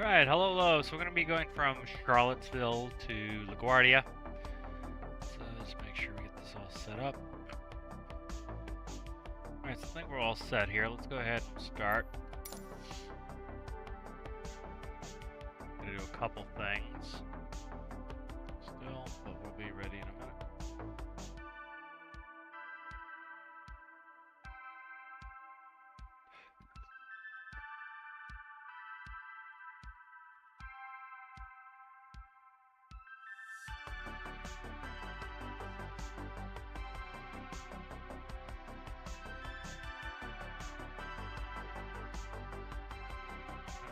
Alright, hello. So we're going to be going from Charlottesville to LaGuardia. So let's make sure we get this all set up. Alright, so I think we're all set here. Let's go ahead and start. I'm going to do a couple things still, but we'll be ready in a minute.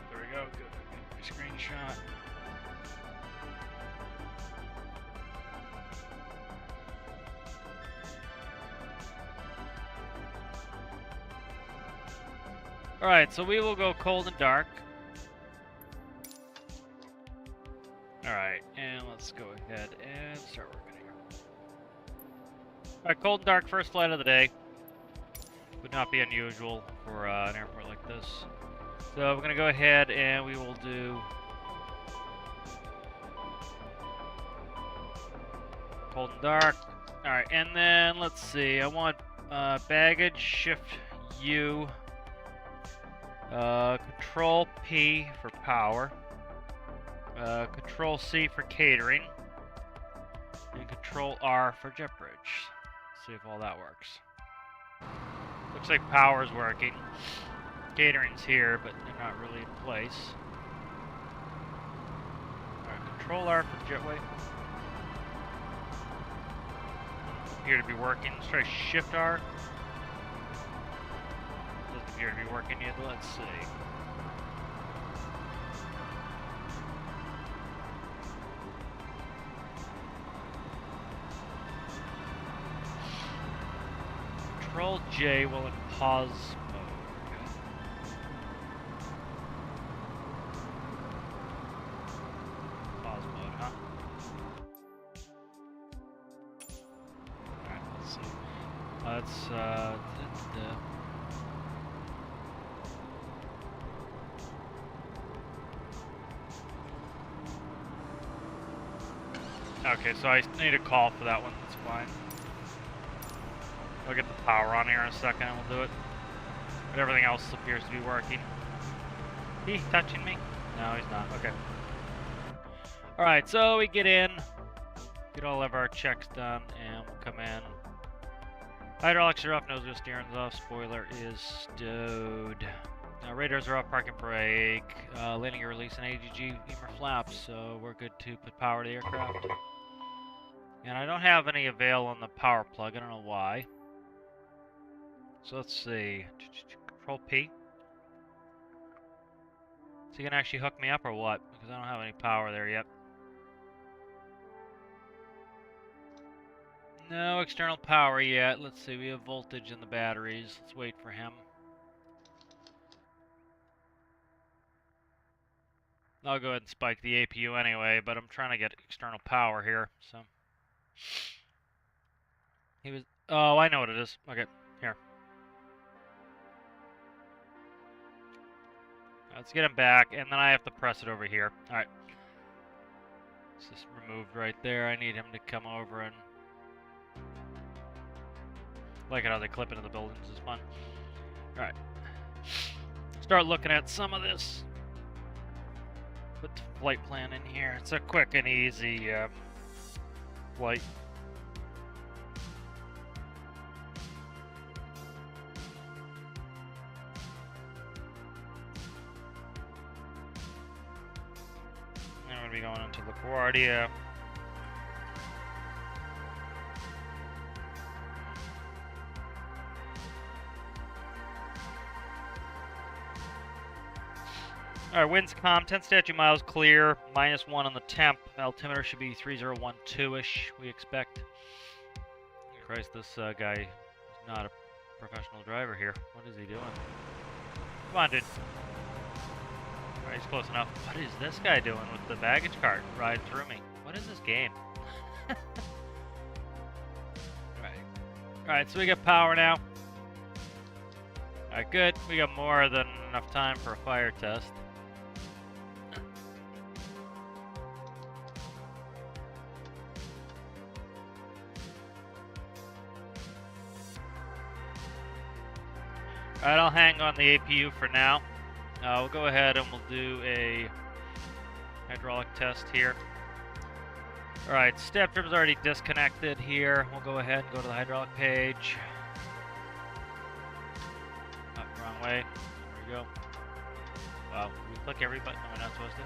There we go. Good. Get my screenshot. Alright, so we will go cold and dark. Alright, and let's go ahead and start working here. Alright, cold and dark, first flight of the day. Would not be unusual for an airport like this. So we're going to go ahead and we will do cold and dark. Alright, and then let's see. I want baggage, shift U, control P for power, control C for catering, and control R for jet bridge. Let's see if all that works. Looks like power's working. Catering's here, but they're not really in place. Alright, control R for jetway. Appear to be working. Let's try shift R. Doesn't appear to be working yet. Let's see. Control J while in pause mode. Pause mode, huh? Alright, let's see. Let's okay, so I need a call for that one. That's fine. I'll get the power on here in a second and we'll do it. But everything else appears to be working. He's touching me? No, he's not. Okay. Alright, so we get in, get all of our checks done, and we'll come in. Hydraulics are off, nose wheel steering's off, spoiler is stowed. Now radars are off, parking brake, landing gear release, and AGG beamer flaps, so we're good to put power to the aircraft. And I don't have any avail on the power plug, I don't know why. So let's see, control P. Is he gonna actually hook me up or what? Because I don't have any power there yet. No external power yet. Let's see, we have voltage in the batteries. Let's wait for him. I'll go ahead and spike the APU anyway, but I'm trying to get external power here, so. He was, oh, I know what it is. Okay, here. Let's get him back, and then I have to press it over here. Alright. It's just removed right there. I need him to come over and... like it how they clip into the buildings. It's fun. Alright. Start looking at some of this. Put the flight plan in here. It's a quick and easy flight. I'm going to be going into LaGuardia. Alright, winds calm, 10 statute miles clear, -1 on the temp. Altimeter should be 3012-ish, we expect. Christ, this guy is not a professional driver here. What is he doing? Come on, dude. Alright, he's close enough. What is this guy doing with the baggage cart riding through me? What is this game? Alright, so we got power now. Alright, good. We got more than enough time for a fire test. Alright, I'll hang on the APU for now. We'll go ahead and we'll do a hydraulic test here. Alright, step trim is already disconnected here. We'll go ahead and go to the hydraulic page. Oh, wrong way. There we go. Wow, we click every button. No, we're not supposed to.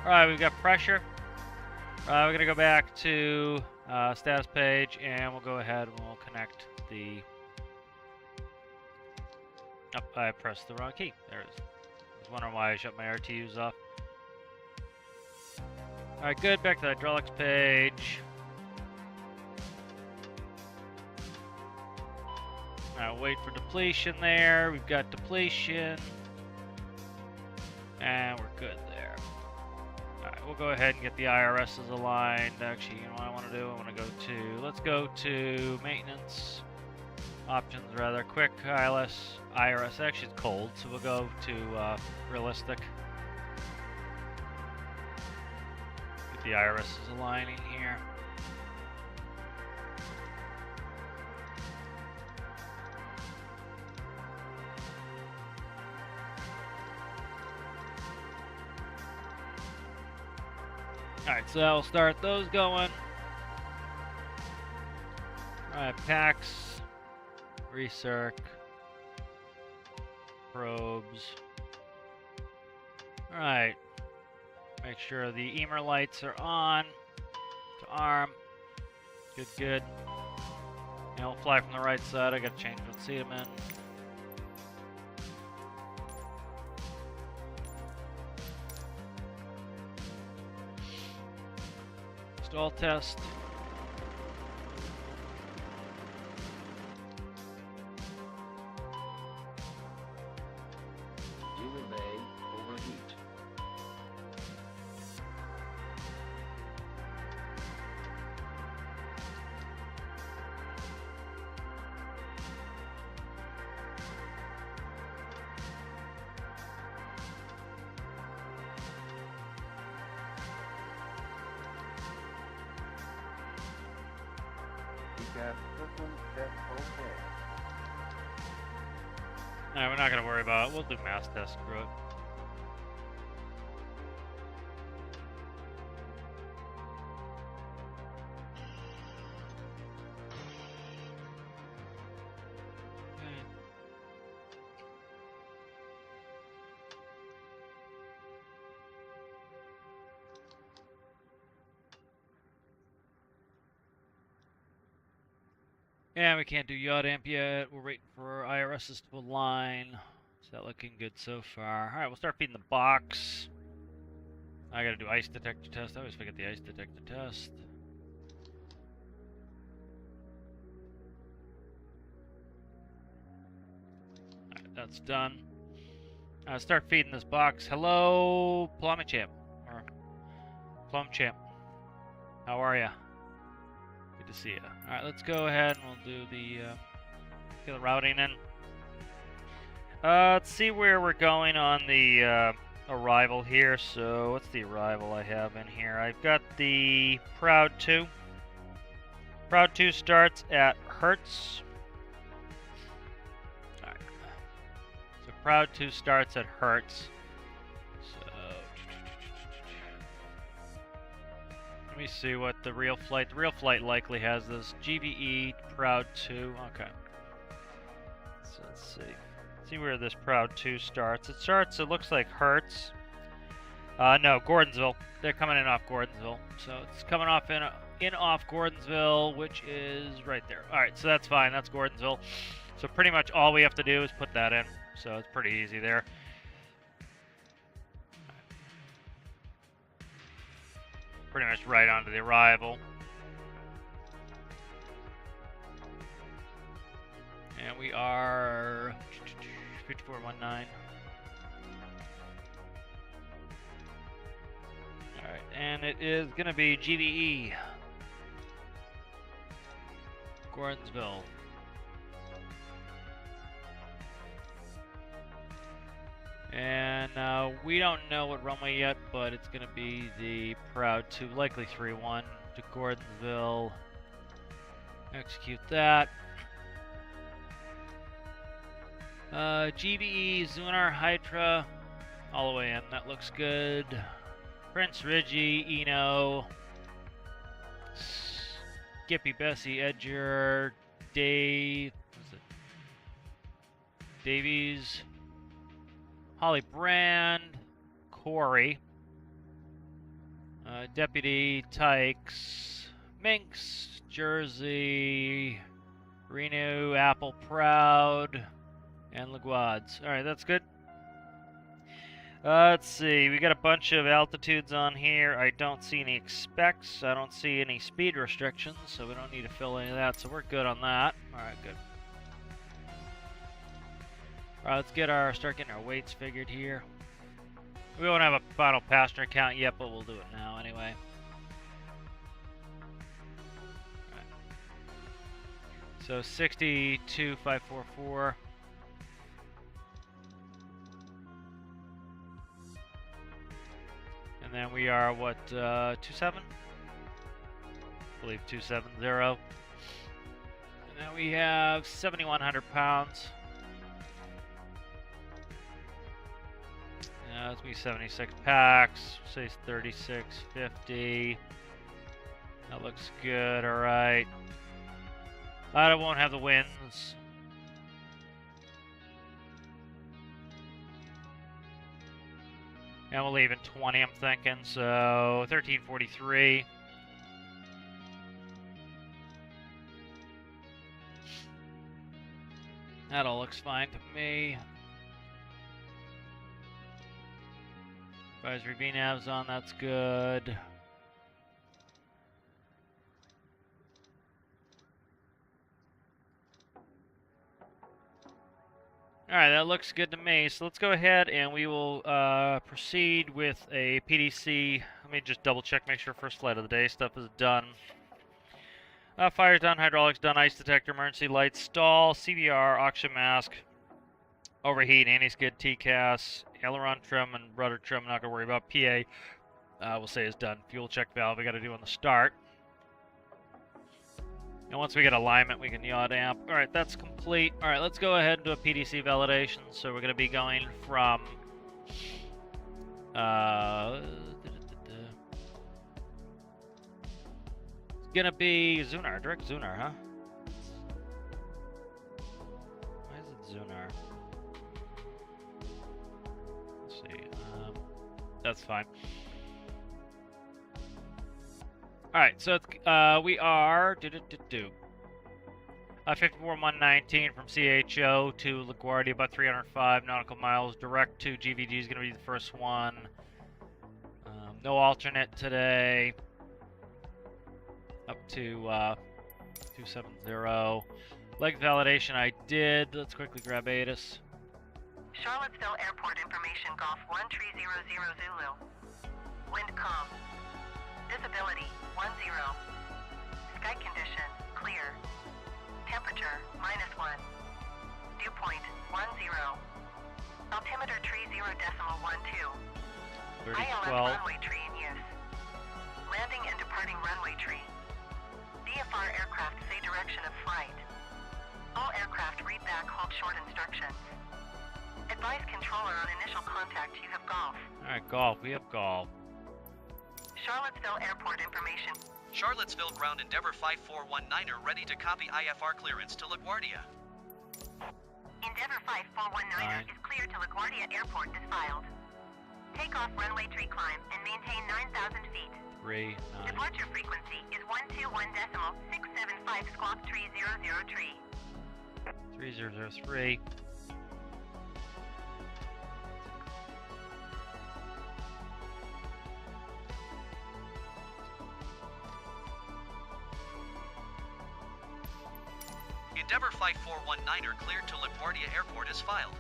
Alright, we've got pressure. We're going to go back to status page, and we'll go ahead and we'll connect the... Oh, I pressed the wrong key. There it is. I was wondering why I shut my RTUs off. Alright, good. Back to the hydraulics page. Alright, wait for depletion there. We've got depletion. And we're good there. Alright, we'll go ahead and get the IRSs aligned. Actually, you know what I want to do? I want to go to... Let's go to maintenance. Options, rather. Quick IRS. Actually, it's cold, so we'll go to realistic. Get the IRSs aligning here. Alright, so I'll start those going. Alright, packs, recirc, probes. Alright, make sure the EMER lights are on to arm. Good, good. And we'll fly from the right side. I gotta change what seat I'm in. Stall test. You may overheat. Alright, we're not gonna worry about it. We'll do mass test, screw it. Yeah, we can't do yacht amp yet. We're waiting for IRSs to align. Is that looking good so far? Alright, we'll start feeding the box. I gotta do ice detector test. I always forget the ice detector test. Alright, that's done. Start feeding this box. Hello, Plum Champ. Or Plum Champ. How are ya? Good to see you. Alright, let's go ahead and we'll do get the routing in. Let's see where we're going on the arrival here. So, what's the arrival I have in here? I've got the Proud 2. Proud 2 starts at Hertz. Alright. So, Proud 2 starts at Hertz. Let me see what the real flight likely has this. GVE Proud 2. Okay. So let's see. See where this Proud 2 starts. It looks like Hertz. No, Gordonsville. They're coming in off Gordonsville. So it's coming off in off Gordonsville, which is right there. Alright, so that's fine. That's Gordonsville. So pretty much all we have to do is put that in. So it's pretty easy there. Pretty much right onto the arrival. And we are 5419. Alright, and it is going to be GVE. Gordonsville. And we don't know what runway yet, but it's going to be the Proud 2, likely 3-1 to Gordonsville. Execute that. GBE, Zunar, Hydra, all the way in. That looks good. Prince Ridgie, Eno, Skippy, Bessie, Edger, Davies, Holly Brand, Corey, Deputy, Tykes, Minx, Jersey, Renew, Apple Proud, and Laguads. Alright, that's good. Let's see, we got a bunch of altitudes on here. I don't see any specs. I don't see any speed restrictions, so we don't need to fill any of that, so we're good on that. Alright, good. Alright, let's start getting our weights figured here. We won't have a final passenger count yet, but we'll do it now anyway. Right. So 62,544. And then we are what, 27? I believe 270. And then we have 7,100 pounds. That's be 76 packs, say 3650. That looks good, alright. I won't have the winds. And we'll leave in 20, I'm thinking, so 1343. That all looks fine to me. Advisory VNAV's on, that's good. Alright, that looks good to me. So let's go ahead and we will proceed with a PDC. Let me just double check, make sure first flight of the day stuff is done. Fire's done, hydraulics done, ice detector, emergency lights, stall, CBR, oxygen mask, overheat, anti-skid, TCAS, aileron trim and rudder trim, not going to worry about. PA, we'll say is done. Fuel check valve, we got to do on the start. And once we get alignment, we can yaw amp. Alright, that's complete. Alright, let's go ahead and do a PDC validation. So we're going to be going from... it's going to be Zunar, direct Zunar, huh? Why is it Zunar? That's fine. Alright, so we are 54119 from CHO to LaGuardia, about 305 nautical miles. Direct to GVG is going to be the first one. No alternate today. Up to 270. Leg validation I did. Let's quickly grab ATIS. Charlottesville Airport information, Golf 1300 Zulu. Wind calm. Visibility 10. Sky condition clear. Temperature -1. Dew point 10. Altimeter tree 0.12. ILS runway tree in use. Landing and departing runway tree. VFR aircraft say direction of flight. All aircraft read back hold short instructions. Advise controller on initial contact, you have golf. Alright, golf. We have golf. Charlottesville Airport information. Charlottesville Ground Endeavor 5419er ready to copy IFR clearance to LaGuardia. Endeavor 5419er is clear to LaGuardia Airport as filed. Take off runway tree climb and maintain 9,000 feet. 3, 9. Departure frequency is 121.675 squawk tree 00 tree. 3003. Endeavor 5419er cleared to LaGuardia Airport is filed.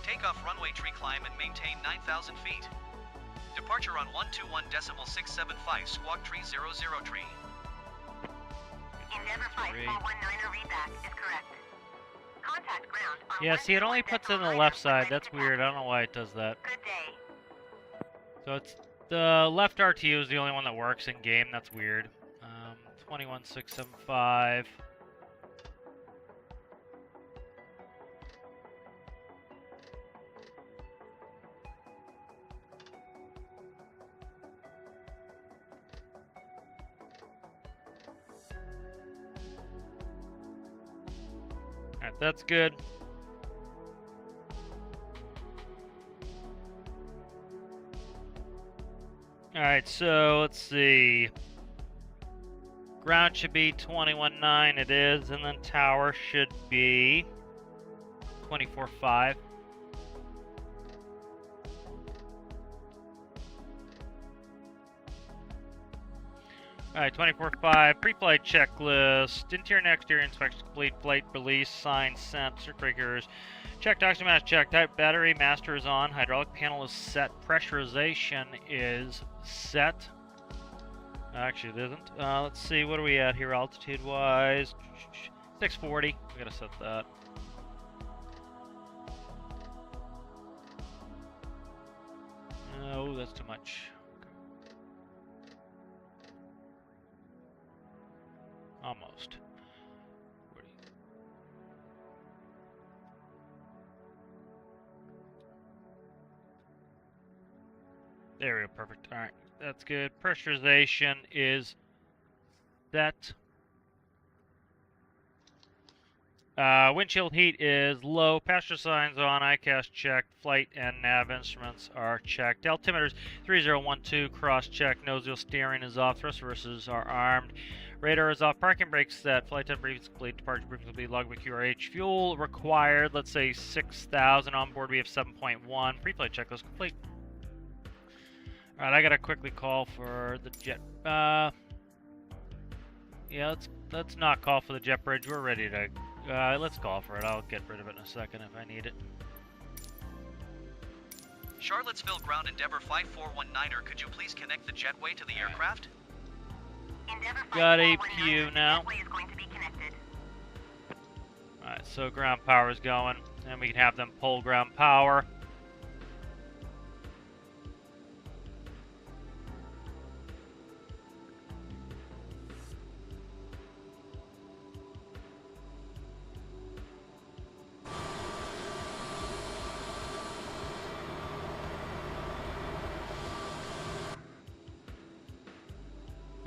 Takeoff runway tree climb and maintain 9,000 feet. Departure on 121.675 squawk tree 00 tree. Endeavor 5419er readback is correct. Contact ground on Yeah, see, it only puts it on the left side. That's weird. I don't know why it does that. Good day. So it's the left RTU is the only one that works in game. That's weird. 21.675. Alright, that's good. Alright, so let's see. Ground should be 21.9, it is, and then tower should be 24.5. Alright, 24.5, pre-flight checklist, interior and exterior inspection complete, flight release, signs sent, circuit breakers, checked, oxygen mask checked, type battery master is on, hydraulic panel is set, pressurization is set. Actually, it isn't. Let's see, what are we at here altitude-wise? 640, we gotta set that. No, that's too much. Almost. There we go, perfect. Alright, that's good. Pressurization is set. Windshield heat is low. Passenger signs on. ICAS checked. Flight and nav instruments are checked. Altimeter's 3012. Cross check. Nose wheel steering is off. Thrust reversers are armed. Radar is off. Parking brakes set. Flight time briefing is complete. Departure briefing will be logbook QRH. Fuel required. Let's say 6,000. On board we have 7.1. Pre-flight checklist complete. Alright, I gotta quickly call for the jet. Yeah, let's not call for the jet bridge. We're ready to. Let's call for it. I'll get rid of it in a second if I need it. Charlottesville Ground Endeavor 5419er, could you please connect the jetway to the aircraft? Endeavor Got 5419er, APU now. jetway is going to be connected. Alright, so ground power is going, and we can have them pull ground power.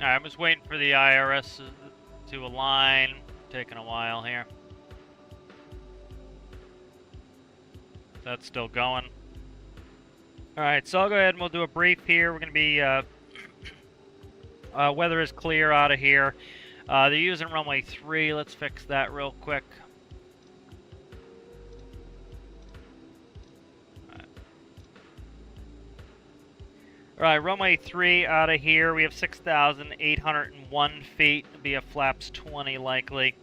Alright, I'm just waiting for the IRS to align. Taking a while here. That's still going. Alright, so I'll go ahead and we'll do a brief here. We're going to be... weather is clear out of here. They're using runway 3. Let's fix that real quick. Alright, runway 3 out of here. We have 6,801 feet. It'll be a flaps 20 likely.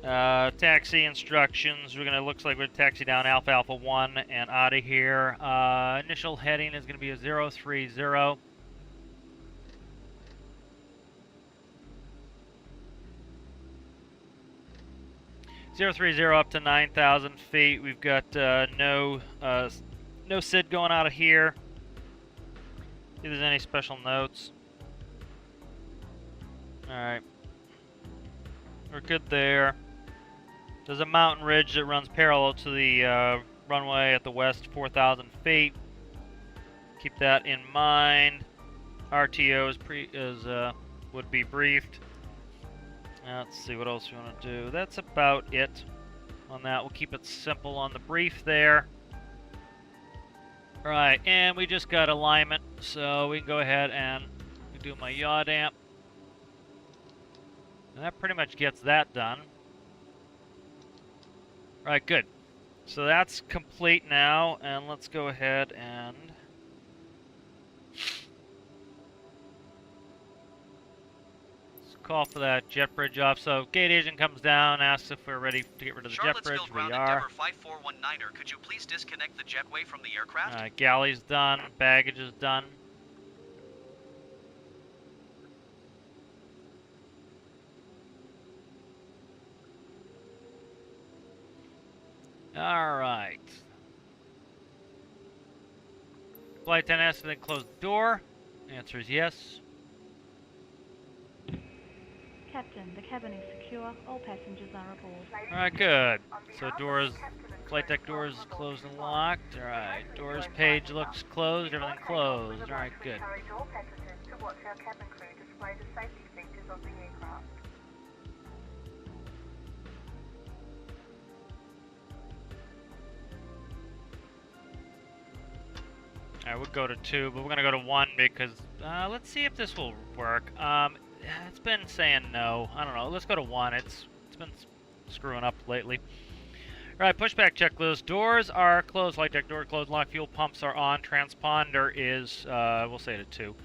Taxi instructions. Looks like we're gonna taxi down Alpha Alpha 1 and out of here. Initial heading is gonna be a 030. 030 up to 9,000 feet. We've got no SID going out of here. See if there's any special notes. Alright. We're good there. There's a mountain ridge that runs parallel to the runway at the west, 4,000 feet. Keep that in mind. RTO would be briefed. Let's see what else we want to do. That's about it on that. We'll keep it simple on the brief there. Right, and we just got alignment, so we can go ahead and do my yaw damp. And that pretty much gets that done. Right, good. So that's complete now, and let's go ahead and... call for that jet bridge off. So gate agent comes down, asks if we're ready to get rid of the jet bridge. We Ground are. Endeavor 5419er, could you please disconnect the jetway from the aircraft? Galley's done. Baggage is done. All right. Flight attendant asks if they close the door. Answer is yes. Captain, the cabin is secure. All passengers are aboard. Alright, good. So doors, flight deck doors closed and locked. Alright, doors page looks closed, everything closed. Alright, good. Encourage all passengers to watch our cabin crew display the safety features of the aircraft. I would go to 2, but we're gonna go to 1 because let's see if this will work. It's been saying no. I don't know. Let's go to 1. It's been screwing up lately. All right, pushback checklist. Doors are closed. Light deck door closed. Lock fuel pumps are on. Transponder is we'll say to 2.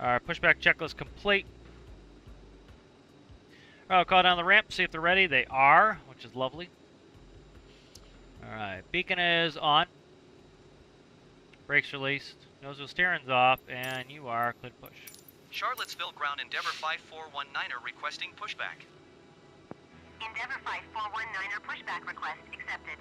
Pushback checklist complete. All right, call down the ramp. See if they're ready. They are, which is lovely. All right, beacon is on. Brakes released. Nose wheel steering's off, and you are clear to push. Charlottesville Ground Endeavor 5419er requesting pushback. Endeavor 5419er pushback request accepted.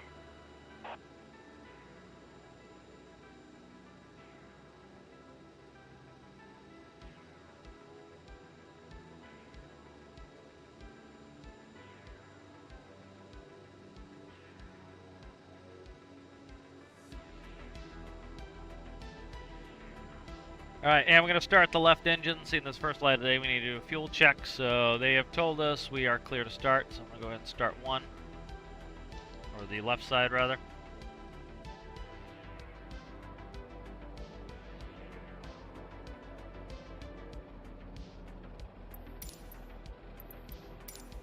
Alright, and we're going to start the left engine. Seeing this first light of the day, we need to do a fuel check. So they have told us we are clear to start. So I'm going to go ahead and start 1. Or the left side, rather.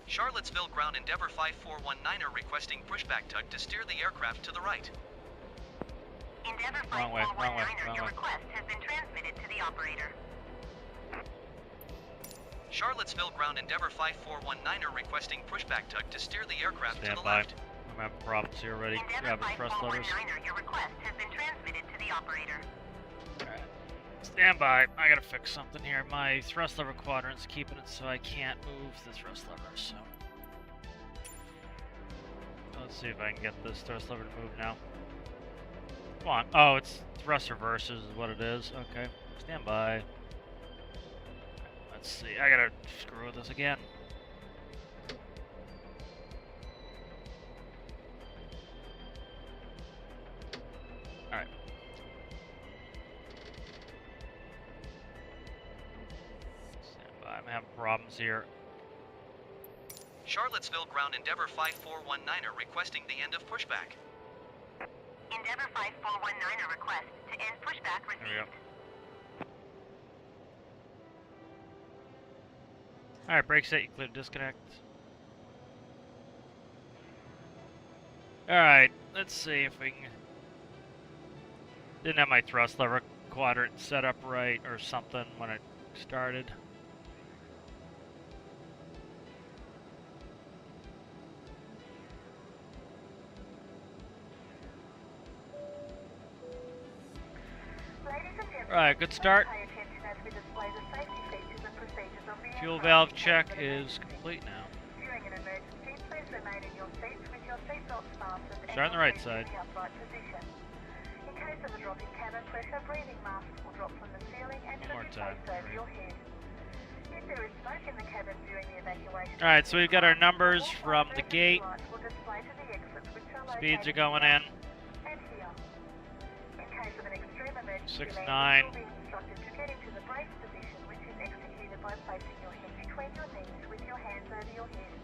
Charlottesville Ground Endeavor 5419er requesting pushback tug to steer the aircraft to the right. Endeavor Wrong way, 5419er, your wrong way. request has been transmitted to the operator. Charlottesville Ground Endeavor 5419er requesting pushback tug to steer the aircraft to Stand the by. left. I'm having problems here already. Endeavor Grabbing thrust levers. 5419er, your request has been transmitted to the operator. Alright. Stand by. I gotta fix something here. My thrust lever quadrant's keeping it so I can't move the thrust lever, so. Let's see if I can get this thrust lever to move now. Come on. Oh, it's thrust reverses is what it is. Okay. Stand by. Let's see. I gotta screw with this again. Alright. Stand by. I'm having problems here. Charlottesville Ground Endeavor 5419er requesting the end of pushback. Endeavor 5419er request to end pushback There we go. received. Alright, brake set, you clear to disconnect. Alright, let's see if we can... Didn't have my thrust lever quadrant set up right or something when it started. Alright, good start. Pay attention as we display the safety features and procedures of the Fuel aircraft. valve check is complete now. During an emergency, please remain in your seats with your seatbelts fastened and Start on the your right feet side. in the upright position. In case of a drop in cabin pressure, breathing masks will drop from the ceiling and should more be time. placed over your head. If there is smoke in the cabin during the evacuation, Alright, so we've got our numbers from the gate. lights will display to the exits, which are Speeds are located going here in. and here. In case of an extreme emergency 6-9. landing, you'll be instructed to get into the brace position, which is executed by placing your head between your knees with your hands over your head.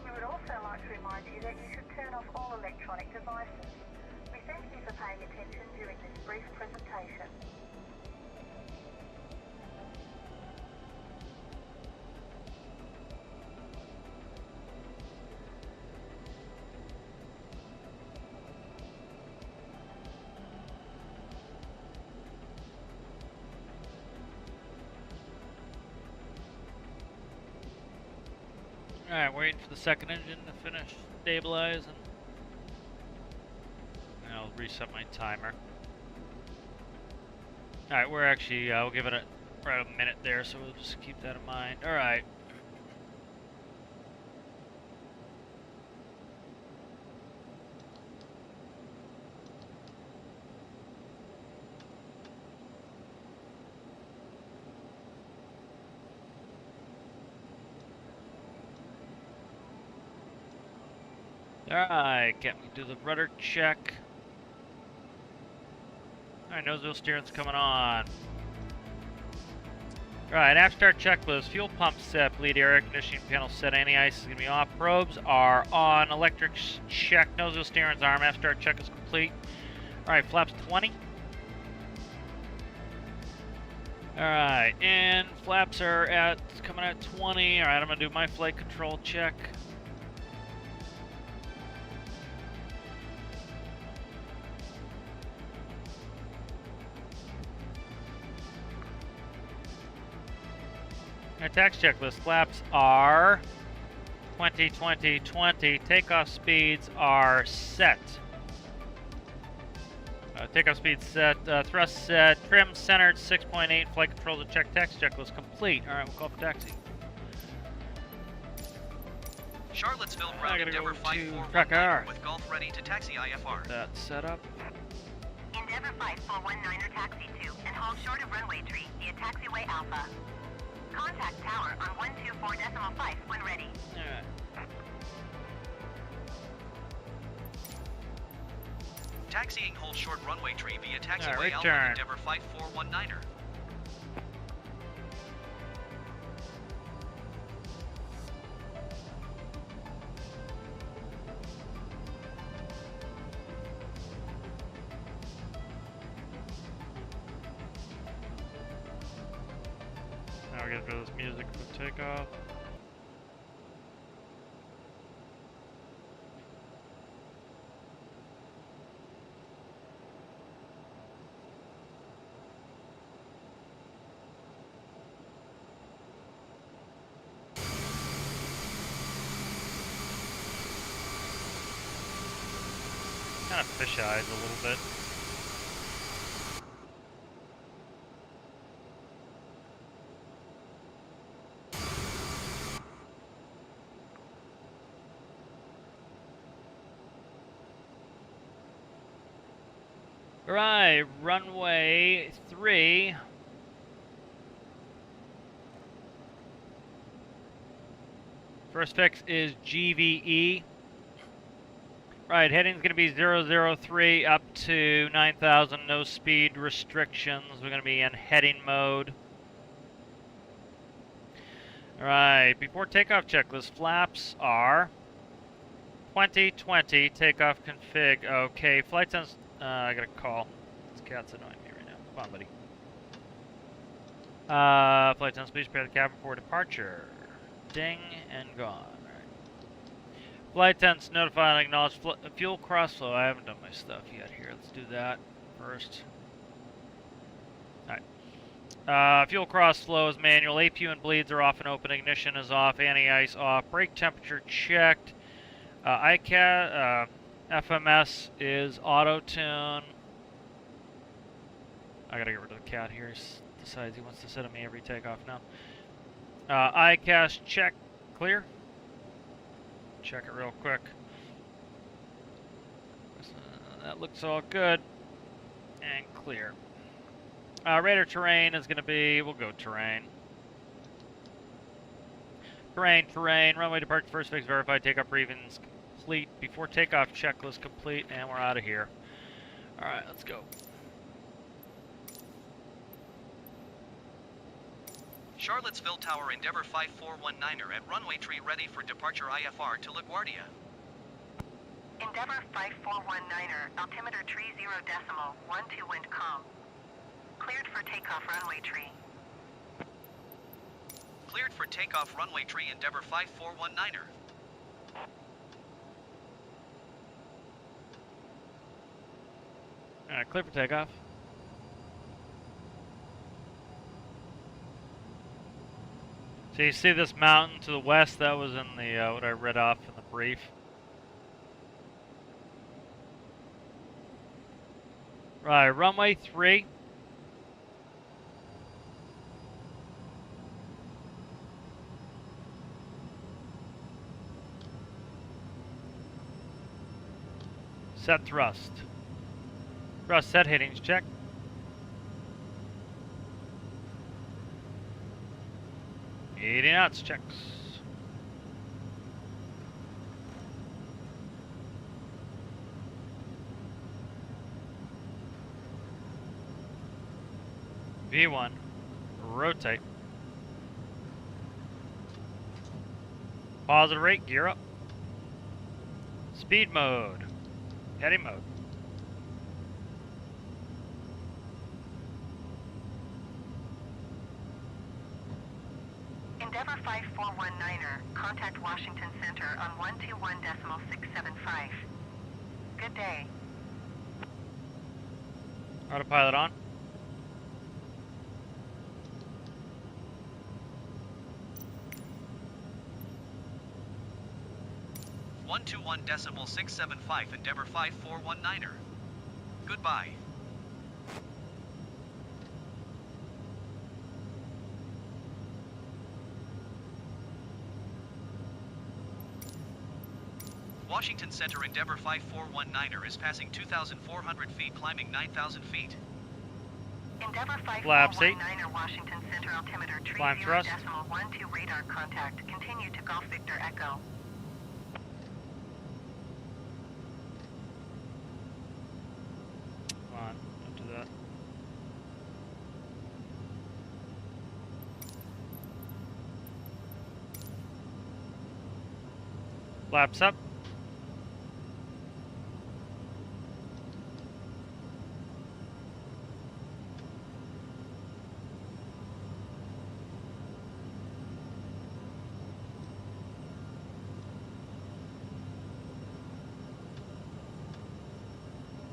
We would also like to remind you that you should turn off all electronic devices. We thank you for paying attention during this brief presentation. Alright, waiting for the second engine to finish stabilize and I'll reset my timer. Alright, we're actually, we'll give it right a minute there, so we'll just keep that in mind. Alright. Alright, get me do the rudder check. Alright, nose wheel steering's coming on. Alright, after start checklist, fuel pump set, bleed air conditioning panel set, anti-ice is going to be off, probes are on, electrics check, nose wheel steering's arm, after start check is complete. Alright, flaps 20. Alright, and flaps are at coming at 20. Alright, I'm gonna do my flight control check. Our tax checklist flaps are 20, 20, 20. Takeoff speeds are set. Takeoff speed set, thrust set, trim centered 6.8, flight controls and check tax checklist complete. Alright, we'll call for taxi. Charlottesville I ground gotta go Endeavor to 5419 with Golf ready to taxi IFR. That's set up. Endeavor 5419er taxi to and hold short of runway tree via taxiway Alpha. Contact tower on 124.5 when ready. Alright. Taxiing hold short runway tree via taxiway Alright, Alpha return. Endeavor 5419er. Now we're gonna do this music for takeoff. Kind of fish eyes a little bit. Right, runway 3. First fix is GVE. Right, heading's going to be 003 up to 9,000, no speed restrictions. We're going to be in heading mode. Alright, before takeoff checklist, flaps are 20, 20, takeoff config, okay. Flight sense, I got a call. This cat's annoying me right now. Come on, buddy. Flight sense, please prepare the cabin for departure. Ding, and gone. Flight attendants notify and acknowledge fuel crossflow. I haven't done my stuff yet here. Let's do that first. Alright. Fuel crossflow is manual. APU and bleeds are off and open. Ignition is off. Anti-ice off. Brake temperature checked. FMS is auto-tune. I gotta get rid of the cat here. He decides he wants to sit on me every takeoff now. ICAS check. Clear. Check it real quick. That looks all good. And clear. Radar terrain is going to be, we'll go terrain. Terrain, runway departure first fix verified, takeoff briefings complete, before takeoff checklist complete, and we're out of here. Alright, let's go. Charlottesville Tower Endeavor 5419er at runway tree ready for departure IFR to LaGuardia. Endeavor 5419er, altimeter tree 0 decimal, 12 wind calm. Cleared for takeoff runway tree. Cleared for takeoff runway tree Endeavor 5419er. Alright, clear for takeoff. So you see this mountain to the west? That was in the what I read off in the brief. Right, runway 3. Set thrust. Thrust set headings check. $80 knots checks. V1, rotate. Positive rate, gear up. Speed mode, heading mode. Endeavour 5419er, contact Washington Center on 121.675. Good day. Autopilot on. One 121.675 Endeavour 5419er. Goodbye. Washington Center Endeavour 5419er is passing 2,400 feet, climbing 9,000 feet. Endeavour Flaps 8. 5419er, Washington Center altimeter Climb thrust. 30.12 radar contact. Continue to Golf Victor Echo. Come on, don't do that. Flaps up.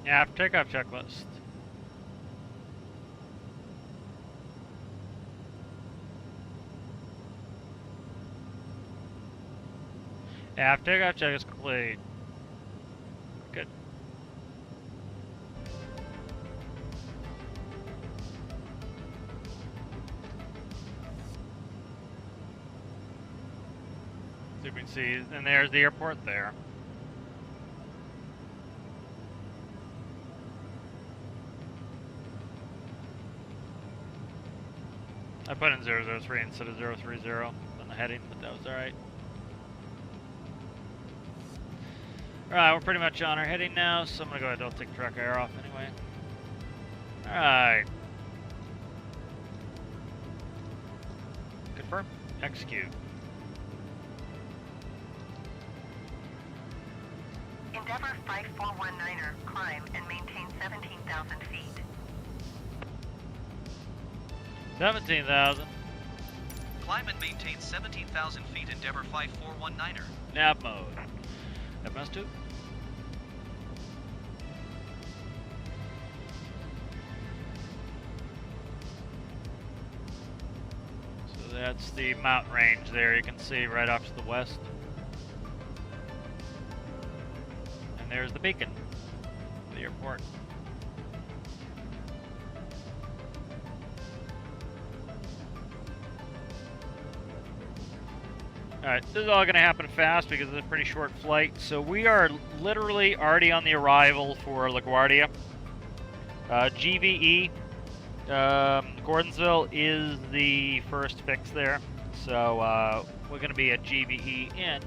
Aft takeoff checklist. Aft takeoff check is complete. Good. So you can see, and there's the airport there. I put in 003 instead of 030 on the heading, but that was alright. Alright, we're pretty much on our heading now, so I'm gonna go ahead and I'll take track air off anyway. Alright. Confirm. Execute. Endeavour 5419er, climb and maintain 17,000 feet. 17,000. Climb and maintain 17,000 feet Endeavour 5419er. Nav mode. MS2. So that's the mountain range there, you can see right off to the west. And there's the beacon, the airport. Alright, this is all going to happen fast because it's a pretty short flight. So we are literally already on the arrival for LaGuardia. GVE, Gordonsville is the first fix there. So we're going to be at GVE in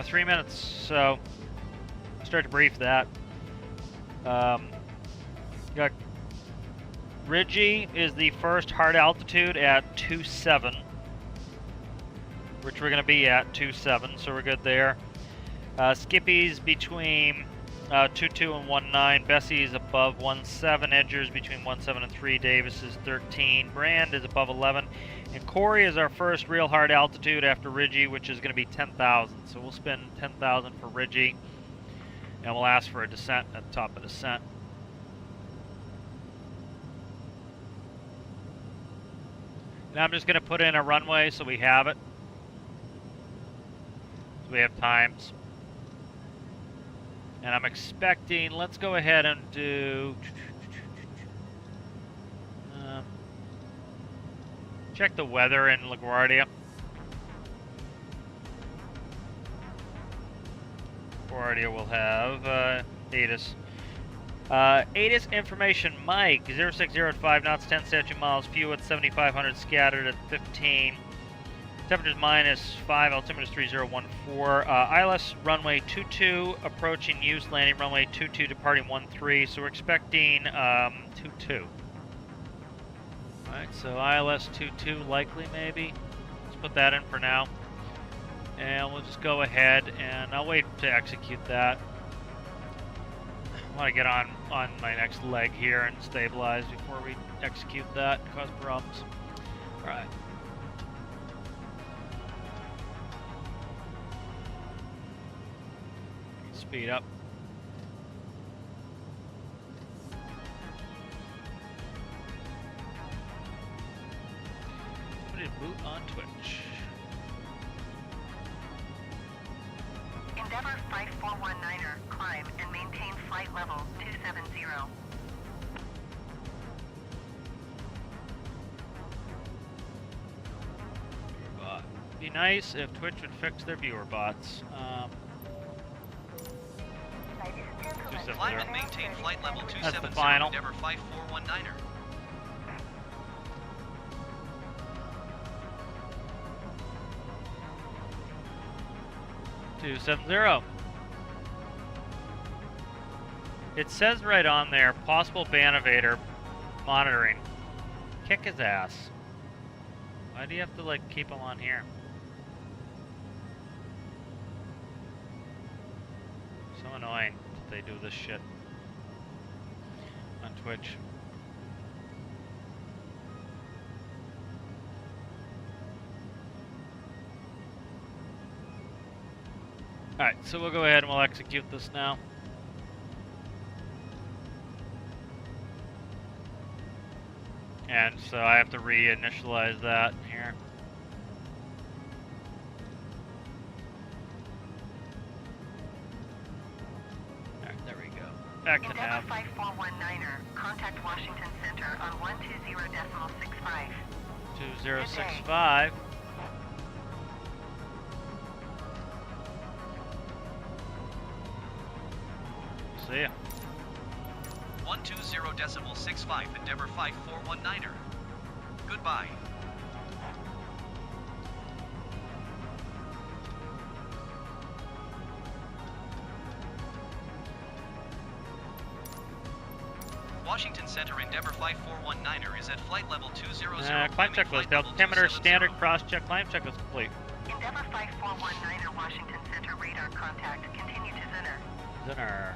3 minutes. So start to brief that. Got Ridgey is the first hard altitude at 2.7. Which we're going to be at 2.7, so we're good there. Skippy's between 2.2 and 1.9. Bessie's above 1.7. Edger's between 1.7 and 3. Davis is 13. Brand is above 11. And Corey is our first real hard altitude after Ridgey, which is going to be 10,000. So we'll spend 10,000 for Ridgey, and we'll ask for a descent at the top of descent. And I'm just going to put in a runway so we have it. We have times, and I'm expecting, let's go ahead and do check the weather in LaGuardia. LaGuardia will have ATIS. ATIS information, Mike, 060 at 5 knots, 10 statute miles, fuel at 7,500, scattered at 15. Temperatures -5, altimeter is 3014. ILS runway 22, approaching use, landing runway 22, departing 13. So we're expecting 22. Alright, so ILS 22 likely maybe. Let's put that in for now. And we'll just go ahead and I'll wait to execute that. I want to get on my next leg here and stabilize before we execute that and cause problems. Alright. speed up. Put it boot on Twitch. Endeavor 5419er, climb and maintain flight level 270. Be nice if Twitch would fix their viewer bots. Ladies and gentlemen, 270. Climb and maintain flight level 270. final. Endeavor 5419er. 270. It says right on there, possible ban evader monitoring. Kick his ass. Why do you have to like keep him on here? So annoying that they do this shit on Twitch. Alright, so we'll go ahead and we'll execute this now. And so I have to reinitialize that here. Alright, there we go. Back to Endeavor nav. 5419er, contact Washington Center on 120.65. 2065. See ya. 120.65, Endeavor 5419er. Goodbye. Washington Center, Endeavor 5419er is at flight level 200. Climb checklist. Altimeter standard cross-check climb checklist complete. Endeavor 5419er, Washington Center, radar contact. Continue to Zinner. Zinner.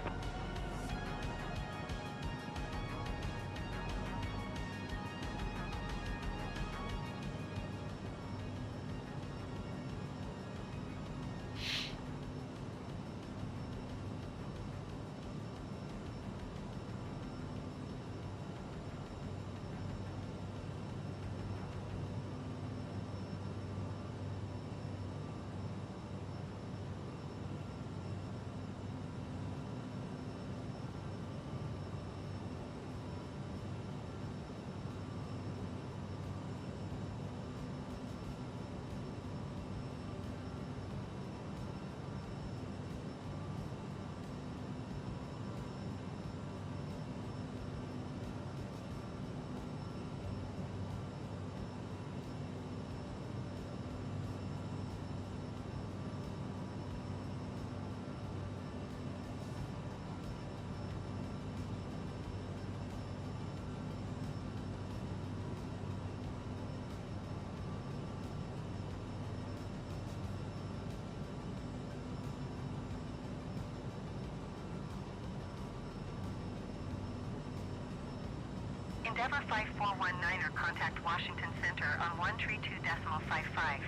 Endeavor 5419er, contact Washington Center on 132.55.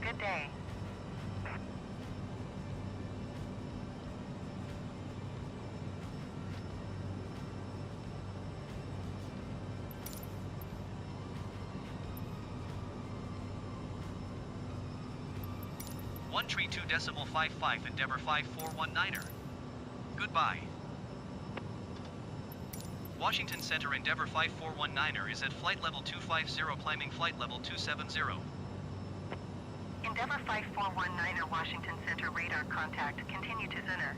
Good day. One tree 2.55, Endeavor 5419er. Goodbye. Washington Center, Endeavor 5419er is at flight level 250, climbing flight level 270. Endeavor 5419er, Washington Center, radar contact. Continue to Zinner.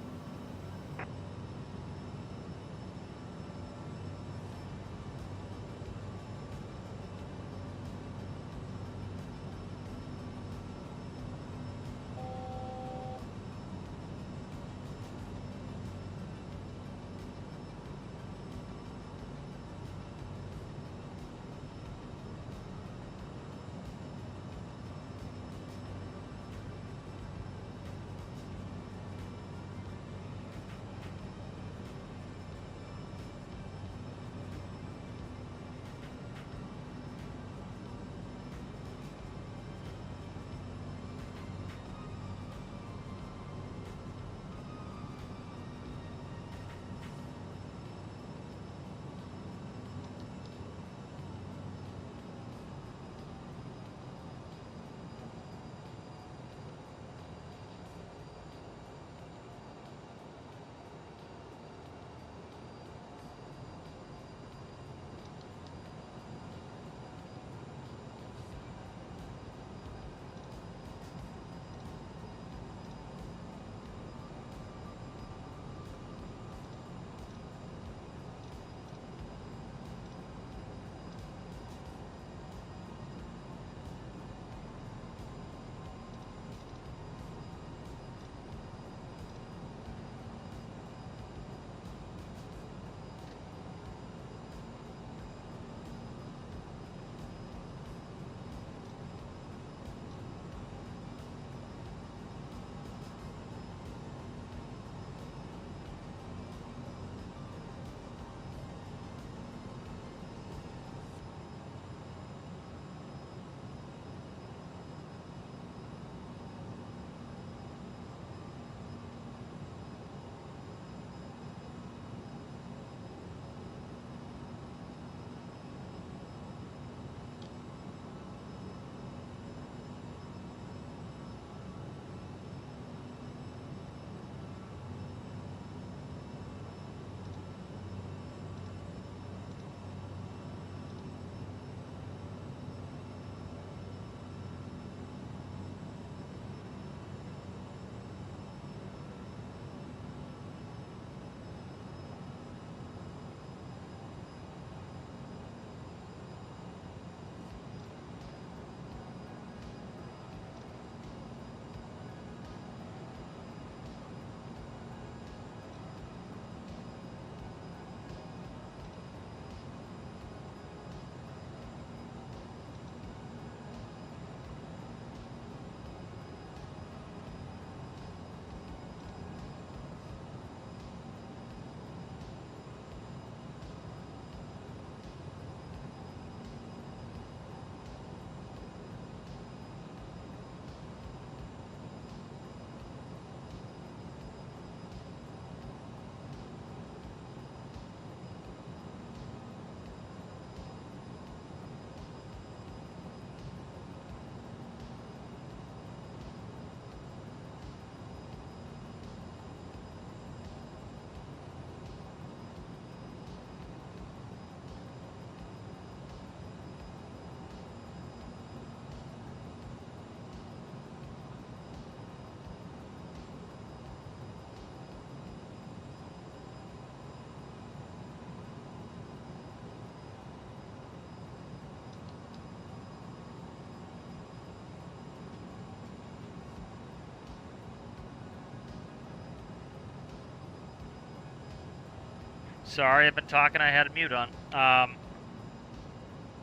Sorry, I've been talking. I had a mute on.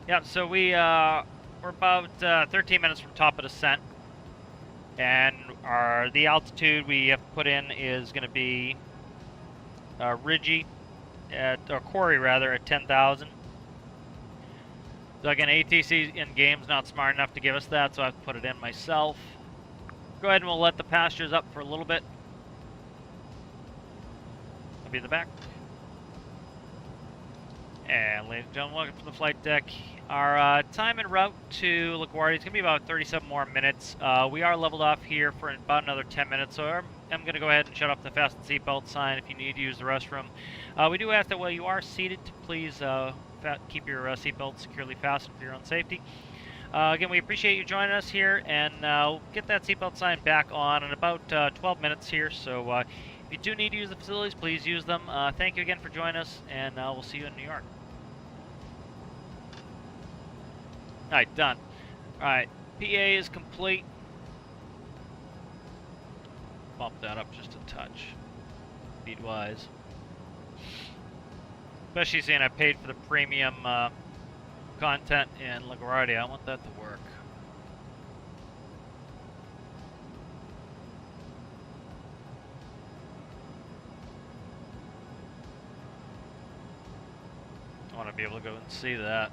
Yeah, so we're about 13 minutes from top of descent, and the altitude we have put in is going to be Ridgey or Quarry rather at 10,000. So again, ATC in game's not smart enough to give us that, so I have to put it in myself. Go ahead and we'll let the passengers up for a little bit. I'll be in the back. And ladies and gentlemen, welcome to the flight deck. Our time en route to LaGuardia is going to be about 37 more minutes. We are leveled off here for about another 10 minutes, so I'm going to go ahead and shut off the fasten seatbelt sign if you need to use the restroom. We do ask that while you are seated, to please keep your seatbelt securely fastened for your own safety. Again, we appreciate you joining us here, and we'll get that seatbelt sign back on in about 12 minutes here, so if you do need to use the facilities, please use them. Thank you again for joining us, and we'll see you in New York. Alright, done. Alright, PA is complete. Bump that up just a touch, speed-wise. Especially seeing I paid for the premium content in LaGuardia. I want that to work. I want to be able to go and see that.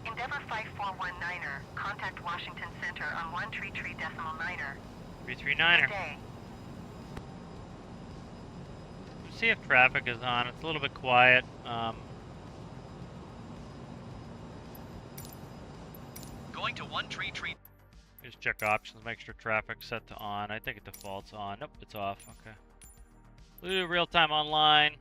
Endeavor 5419er, contact Washington Center on 133.9er. 339er. Good day. See if traffic is on. It's a little bit quiet. Going to 133. Just check options, make sure traffic's set to on. I think it defaults on. Nope, it's off. Okay. We'll do real-time online.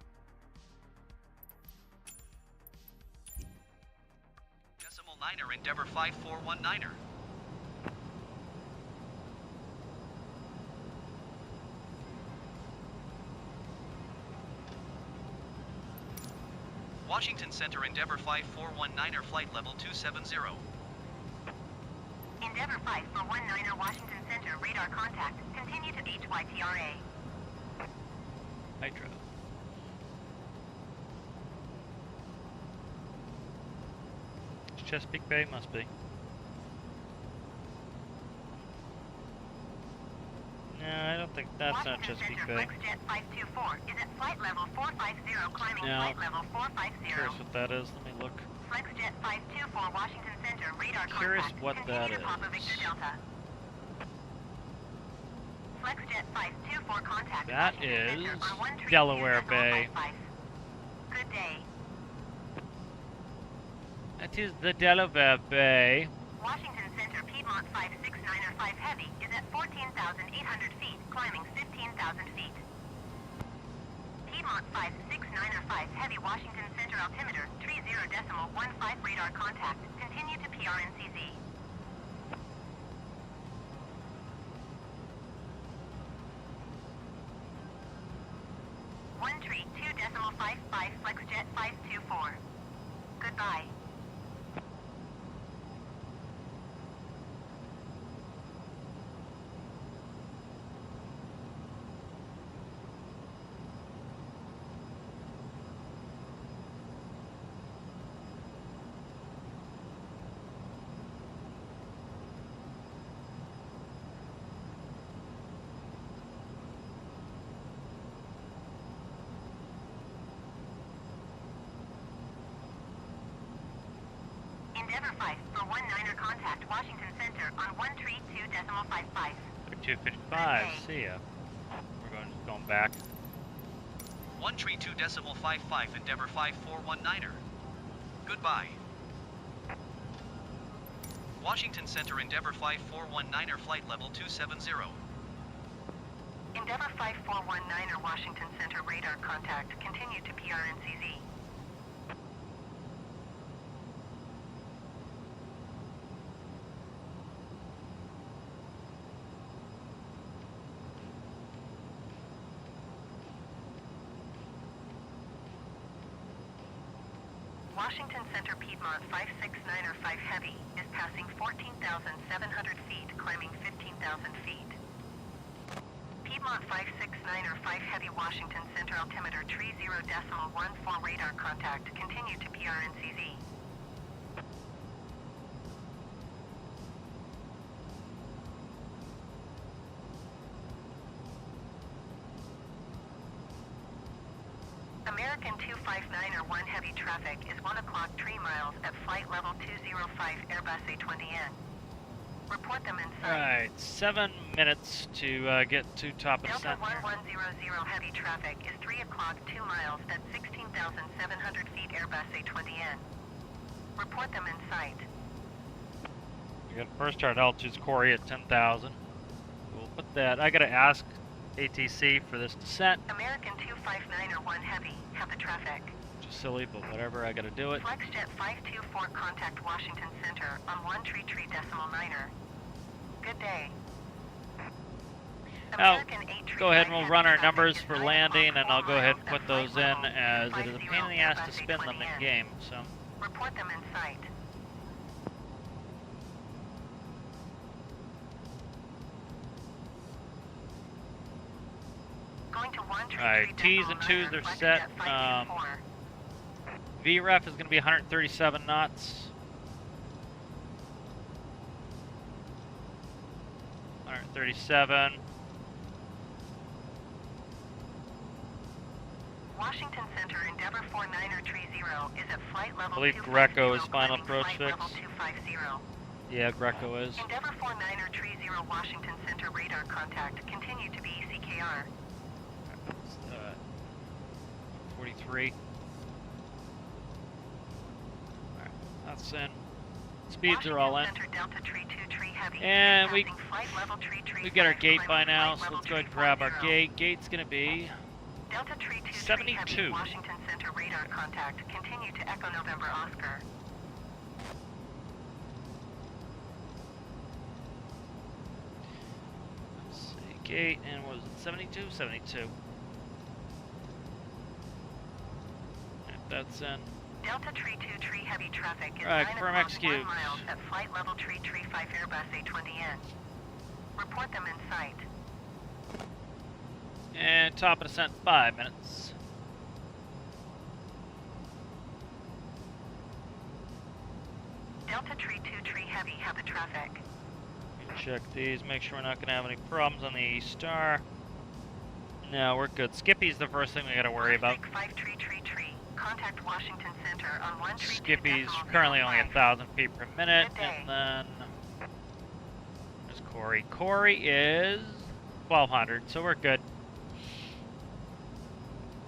Decimal 9er, Endeavor 5419er. Washington Center, Endeavor 5419er, flight level 270. Endeavor 5419er, Washington Center, radar contact. Continue to HYTRA. Nitro. Chesapeake Bay must be. No, I don't think that's not Chesapeake Bay. Flexjet 524 is at flight level 450, climbing No. flight level 450. Curious what that is. Let me look. Flexjet 524, Washington Center, radar Curious contact. what Continue that to Papa is. Victor Delta. Flexjet 524 contact. That Washington Center is on 132.55. Delaware Bay. Good day. That is the Delaware Bay. Washington Center, Piedmont 5695 Heavy is at 14,800 feet, climbing 15,000 feet. Piedmont 5695 Heavy, Washington Center altimeter 30.15 radar contact. Continue to PRNCZ. One tree 2.55 Flexjet 524. Goodbye. Endeavor 5 for 19er contact Washington Center on 132.55. 255. See ya. We're going back. 132.55, Endeavor 5419er. Goodbye. Washington Center, Endeavor 5419er, flight level 270. Endeavor 5419er, Washington Center, radar contact. Continue to PRNCZ. Washington Center, Piedmont 569er 5 Heavy is passing 14,700 feet, climbing 15,000 feet. Piedmont 569er 5 Heavy, Washington Center, altimeter 30.14 radar contact. Continue to PRNCZ. American 259er 1 Heavy, traffic is 1 o'clock 3 miles at flight level 205 Airbus A20N. Report them in sight. Alright, 7 minutes to get to top of the Delta center. 1100 Heavy, traffic is 3 o'clock 2 miles at 16,700 feet Airbus A20N. Report them in sight. We got first chart altitude's Corey at 10,000. We'll put that. I gotta ask ATC for this descent. American 259er 1 Heavy, have the traffic. Which is silly, but whatever, I gotta do it. FlexJet 524, contact Washington Center on 133.9er. Good day. Now, American 835 go ahead and we'll Heavy, run our traffic numbers is for 9 landing, o'clock and I'll 4 go ahead miles and put at those flight in level as it is a 250 pain in the ass to Airbus spin them in A20N. game, so. Report them in sight. Going to 133.9er, Alright, T's and 2's are set. FlexJet 524. VREF is gonna be 137 knots. 137. Washington Center, Endeavor 49er30 is at flight level I believe 250, Greco is final climbing approach flight fix. level 250. Yeah, Greco is. Endeavor 49er30, Washington Center, radar contact. Continue to be ECKR. 43. Alright, that's in. Speeds are all in. Washington Center, Delta Tree 2 Tree Heavy. And we passing flight level we got our 5, gate by climbing now, flight so level let's go ahead and grab our 340. gate. Gate's gonna be Delta Tree 2 72. Tree Heavy, Washington Center, radar contact. Continue to Echo November Oscar. let's see, gate, and what was it, 72? 72. Alright, that's in. Delta Tree 2 Tree Heavy, traffic is Alright, 9 confirm o'clock execute. 1 miles at flight level Tree 5 Airbus A20N. Report them in sight. And top of descent, 5 minutes. Delta Tree 2 Tree Heavy, have the traffic. Check these, make sure we're not gonna have any problems on the star. No, we're good. Skippy's the first thing we gotta worry about. 5 Tree Tree Tree. Contact Washington Center on 132.05. Skippy's currently only 1,000 feet per minute, Good day. and then there's Corey. Corey is 1,200, so we're good.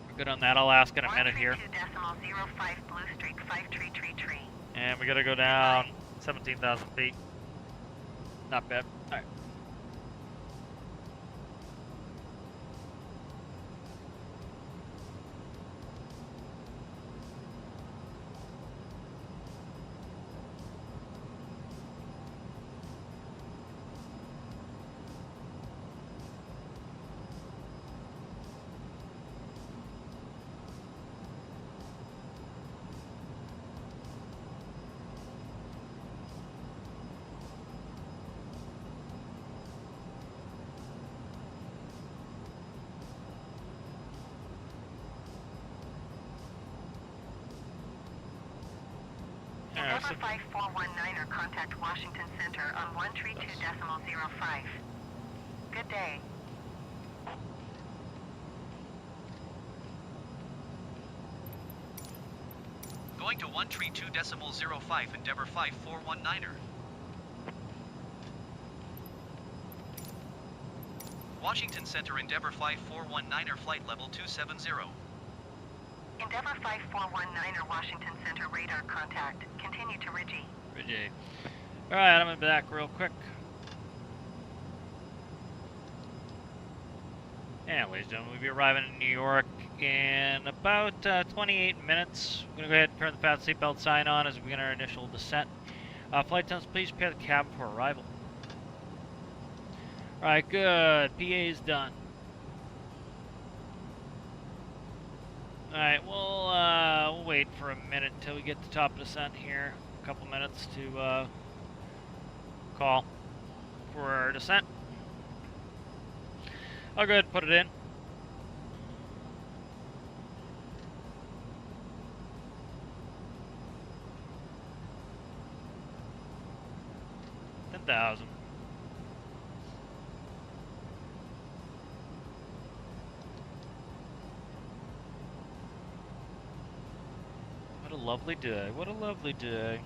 We're good on that. I'll ask in a minute here. 132.05 Blue Streak 5 Tree Tree Tree. And we gotta go down 17,000 feet. Not bad. All right. Endeavor so- 5419er, contact Washington Center on 132.05. Good day. Going to 132.05, Endeavor 5419er. Washington Center, Endeavor 5419er, flight level 270. Endeavor 5419er Washington Center radar contact. Continue to Ridgey. Ridgey. Alright, I'm gonna be back real quick. And ladies and gentlemen, we'll be arriving in New York in about 28 minutes. I'm gonna go ahead and turn the fasten seatbelt sign on as we begin our initial descent. Flight attendants, please prepare the cabin for arrival. Alright, good. PA is done. Alright, we'll wait for a minute until we get to top of descent here. A couple minutes to call for our descent. I'll go ahead and put it in. $10,000. What a lovely day. What a lovely day.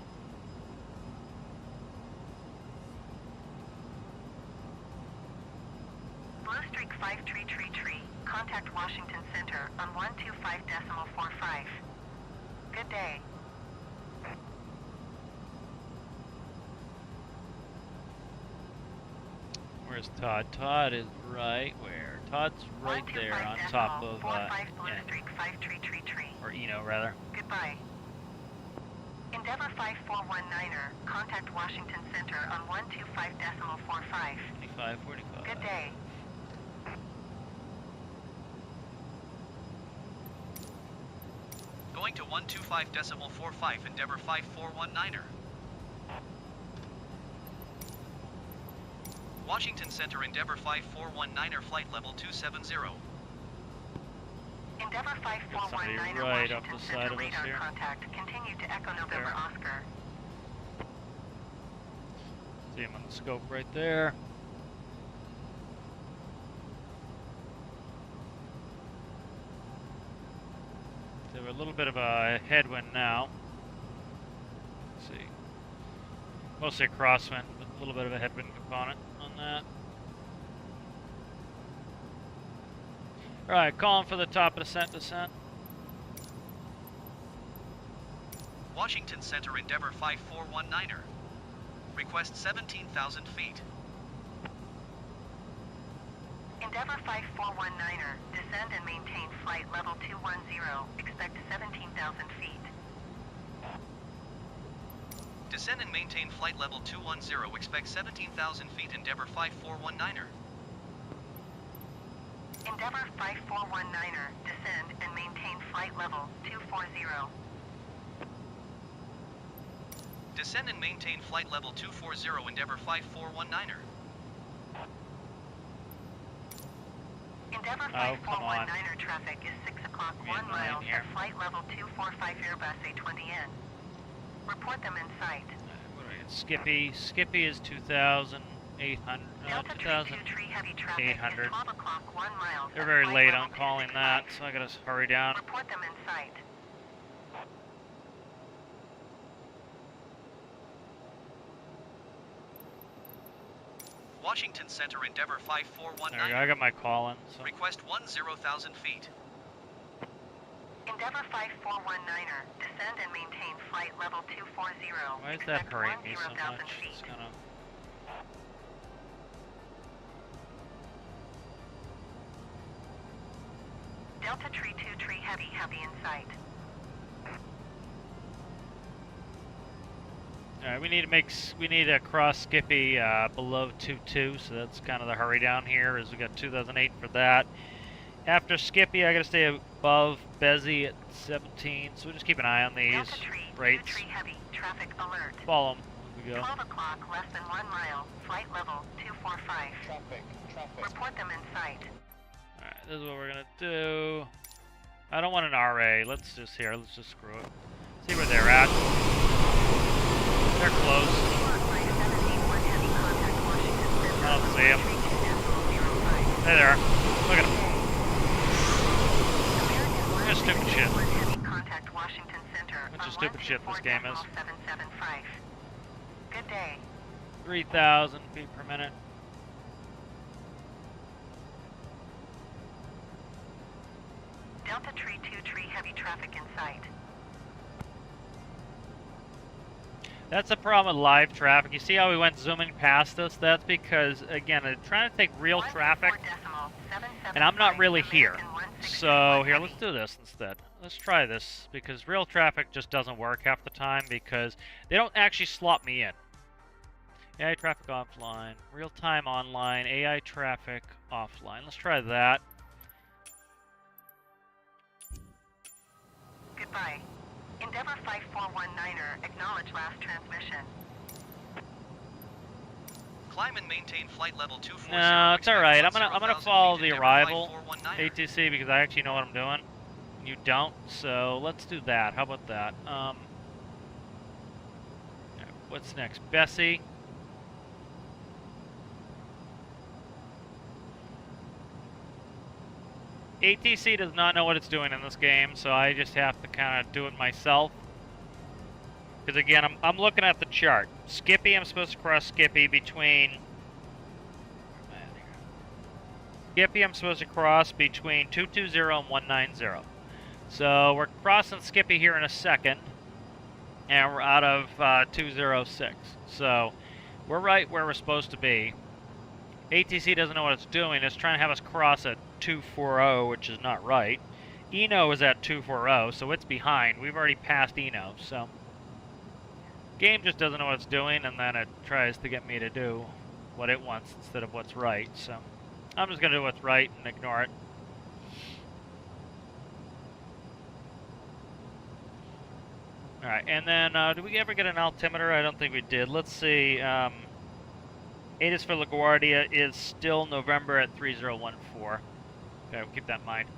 Blue Streak 5 tree. Contact Washington Center on 125.45. Good day. Where's Todd? Todd is right where? Todd's right there on top of 45 Blue Streak 5 tree. or Eno rather. Goodbye. Endeavor 5419er. Contact Washington Center on 125.45. 2545. Good day. Going to 125.45, Endeavor 5419er. Washington Center, Endeavor 5419er, flight level 270. Endeavor Got somebody 5419er right off Washington the side Center of us radar here. contact. Continue to Echo November There. Oscar. See him on the scope right there. So we're a little bit of a headwind now. Let's see. Mostly a crosswind, but a little bit of a headwind component on that. Alright, calling for the top of descent. Washington Center, Endeavor 5419er. Request 17,000 feet. Endeavor 5419er. Descend and maintain flight level 210. Expect 17,000 feet. Descend and maintain flight level 210. Expect 17,000 feet, Endeavor 5419er. Endeavor 5419er. Descend and maintain flight level 240. Descend and maintain flight level 240, Endeavor 5419er. Endeavor Oh, come on. 5419er traffic is 6 o'clock, Give me a 1 mile line here. at flight level 245 Airbus A20N. Report them in sight. What do we get? Skippy is 2,800. Delta 32 tree heavy traffic 800. is 12 o'clock, 1 mile. They're at very flight late level on calling that, 265. so I gotta hurry down. Report them in sight. Washington Center, Endeavor There we go, 5419er. I got my call in. So. Request 10,000 feet. Endeavor 5419er. Descend and maintain flight level 240. Why is that Expect hurrying me so 10,000 much? feet. It's kind of. Delta tree 2 tree heavy in sight. Alright, we need to cross Skippy below 2.2, so that's kind of the hurry down here, as we got 2008 for that. After Skippy, I gotta stay above Bezzy at 17, so we'll just keep an eye on these Delta tree 2 rates. tree heavy. Traffic alert. Follow them as we go. 12 o'clock, less than 1 mile. Flight level 245. Traffic. Report them in sight. Alright, this is what we're gonna do. I don't want an RA. Let's just screw it. See where they're at. They're close. I don't see them. There they are. Look at them. Just stupid shit. Bunch of stupid shit this game is. Good day. 3,000 feet per minute. Delta Tree 2 tree heavy traffic in sight. That's the problem with live traffic. You see how we went zooming past us? That's because, again, I'm trying to take real traffic, and I'm not really here. So, here, let's do this instead. Let's try this, because real traffic just doesn't work half the time, because they don't actually slot me in. AI traffic offline, real-time online, AI traffic offline. Let's try that. Goodbye. Endeavour 5419er, acknowledge last transmission. Climb and maintain flight level 240. No, it's alright. I'm gonna follow the arrival ATC. ATC because I actually know what I'm doing. You don't, so let's do that. How about that? What's next? Bessie. ATC does not know what it's doing in this game, so I just have to kind of do it myself. Because again, I'm looking at the chart. Skippy, I'm supposed to cross Skippy between... Skippy, I'm supposed to cross between 220 and 190. So we're crossing Skippy here in a second, and we're out of 206. So we're right where we're supposed to be. ATC doesn't know what it's doing. It's trying to have us cross at 240, which is not right. Eno is at 240, so it's behind. We've already passed Eno, so... Game just doesn't know what it's doing, and then it tries to get me to do what it wants instead of what's right, so... I'm just going to do what's right and ignore it. Alright, and then, did we ever get an altimeter? I don't think we did. Let's see, ATIS for LaGuardia is still November at 3014. Okay, we'll keep that in mind.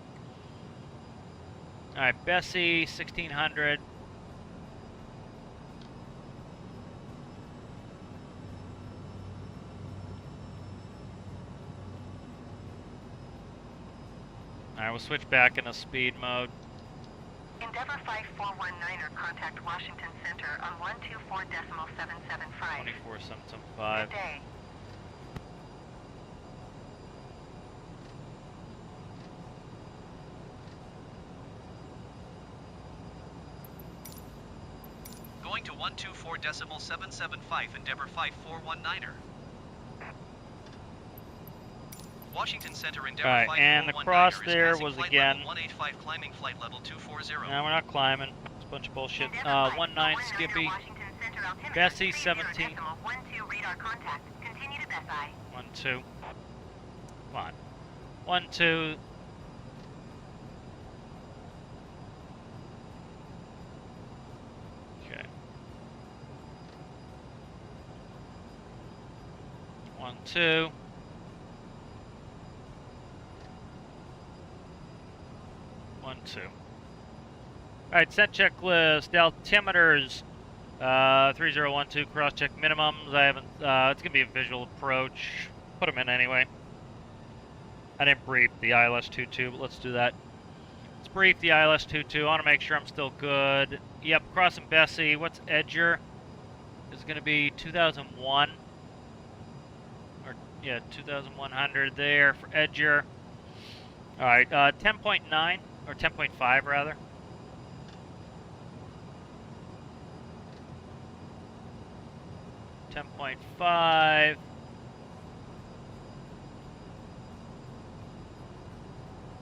Alright, Bessie, 1600. Alright, we'll switch back into speed mode. Endeavour 5419er, contact Washington Center on 124.775. 24775. Good day. Going to 124.775, Endeavour 5419er. Washington Center, Endeavour 5419er. Alright, and the cross there was again... 185, climbing flight level 240. No, we're not climbing. It's a bunch of bullshit. 19 Skippy. Bessie, 17. 12 radar contact. Continue to Bessie. 12. Come on. 12. Okay. 12. Alright, set checklist. Altimeters 3012, cross check minimums. I haven't, it's gonna be a visual approach. Put them in anyway. I didn't brief the ILS-22, but let's do that. Let's brief the ILS-22. I want to make sure I'm still good. Yep, crossing Bessie. What's Edger? Is gonna be 2001. Or, yeah, 2100 there for Edger. Alright, 10.9. Or 10.5 rather. .5.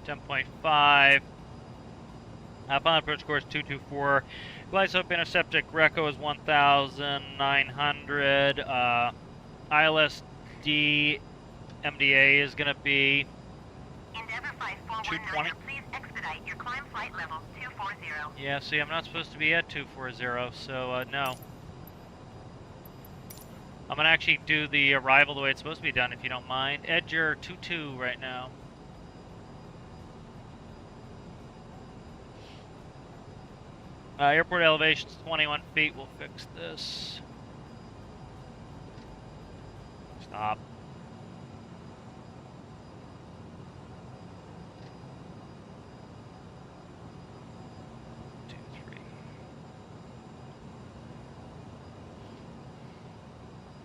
10.5. Final approach course 224. Glide slope intercept at Greco is 1,900. ILSD MDA is going to be 220. Please expedite your climb flight level 240. Yeah, see, I'm not supposed to be at 240, so no. I'm going to actually do the arrival the way it's supposed to be done, if you don't mind. Edger 22 right now. Airport elevation is 21 feet. We'll fix this. Stop.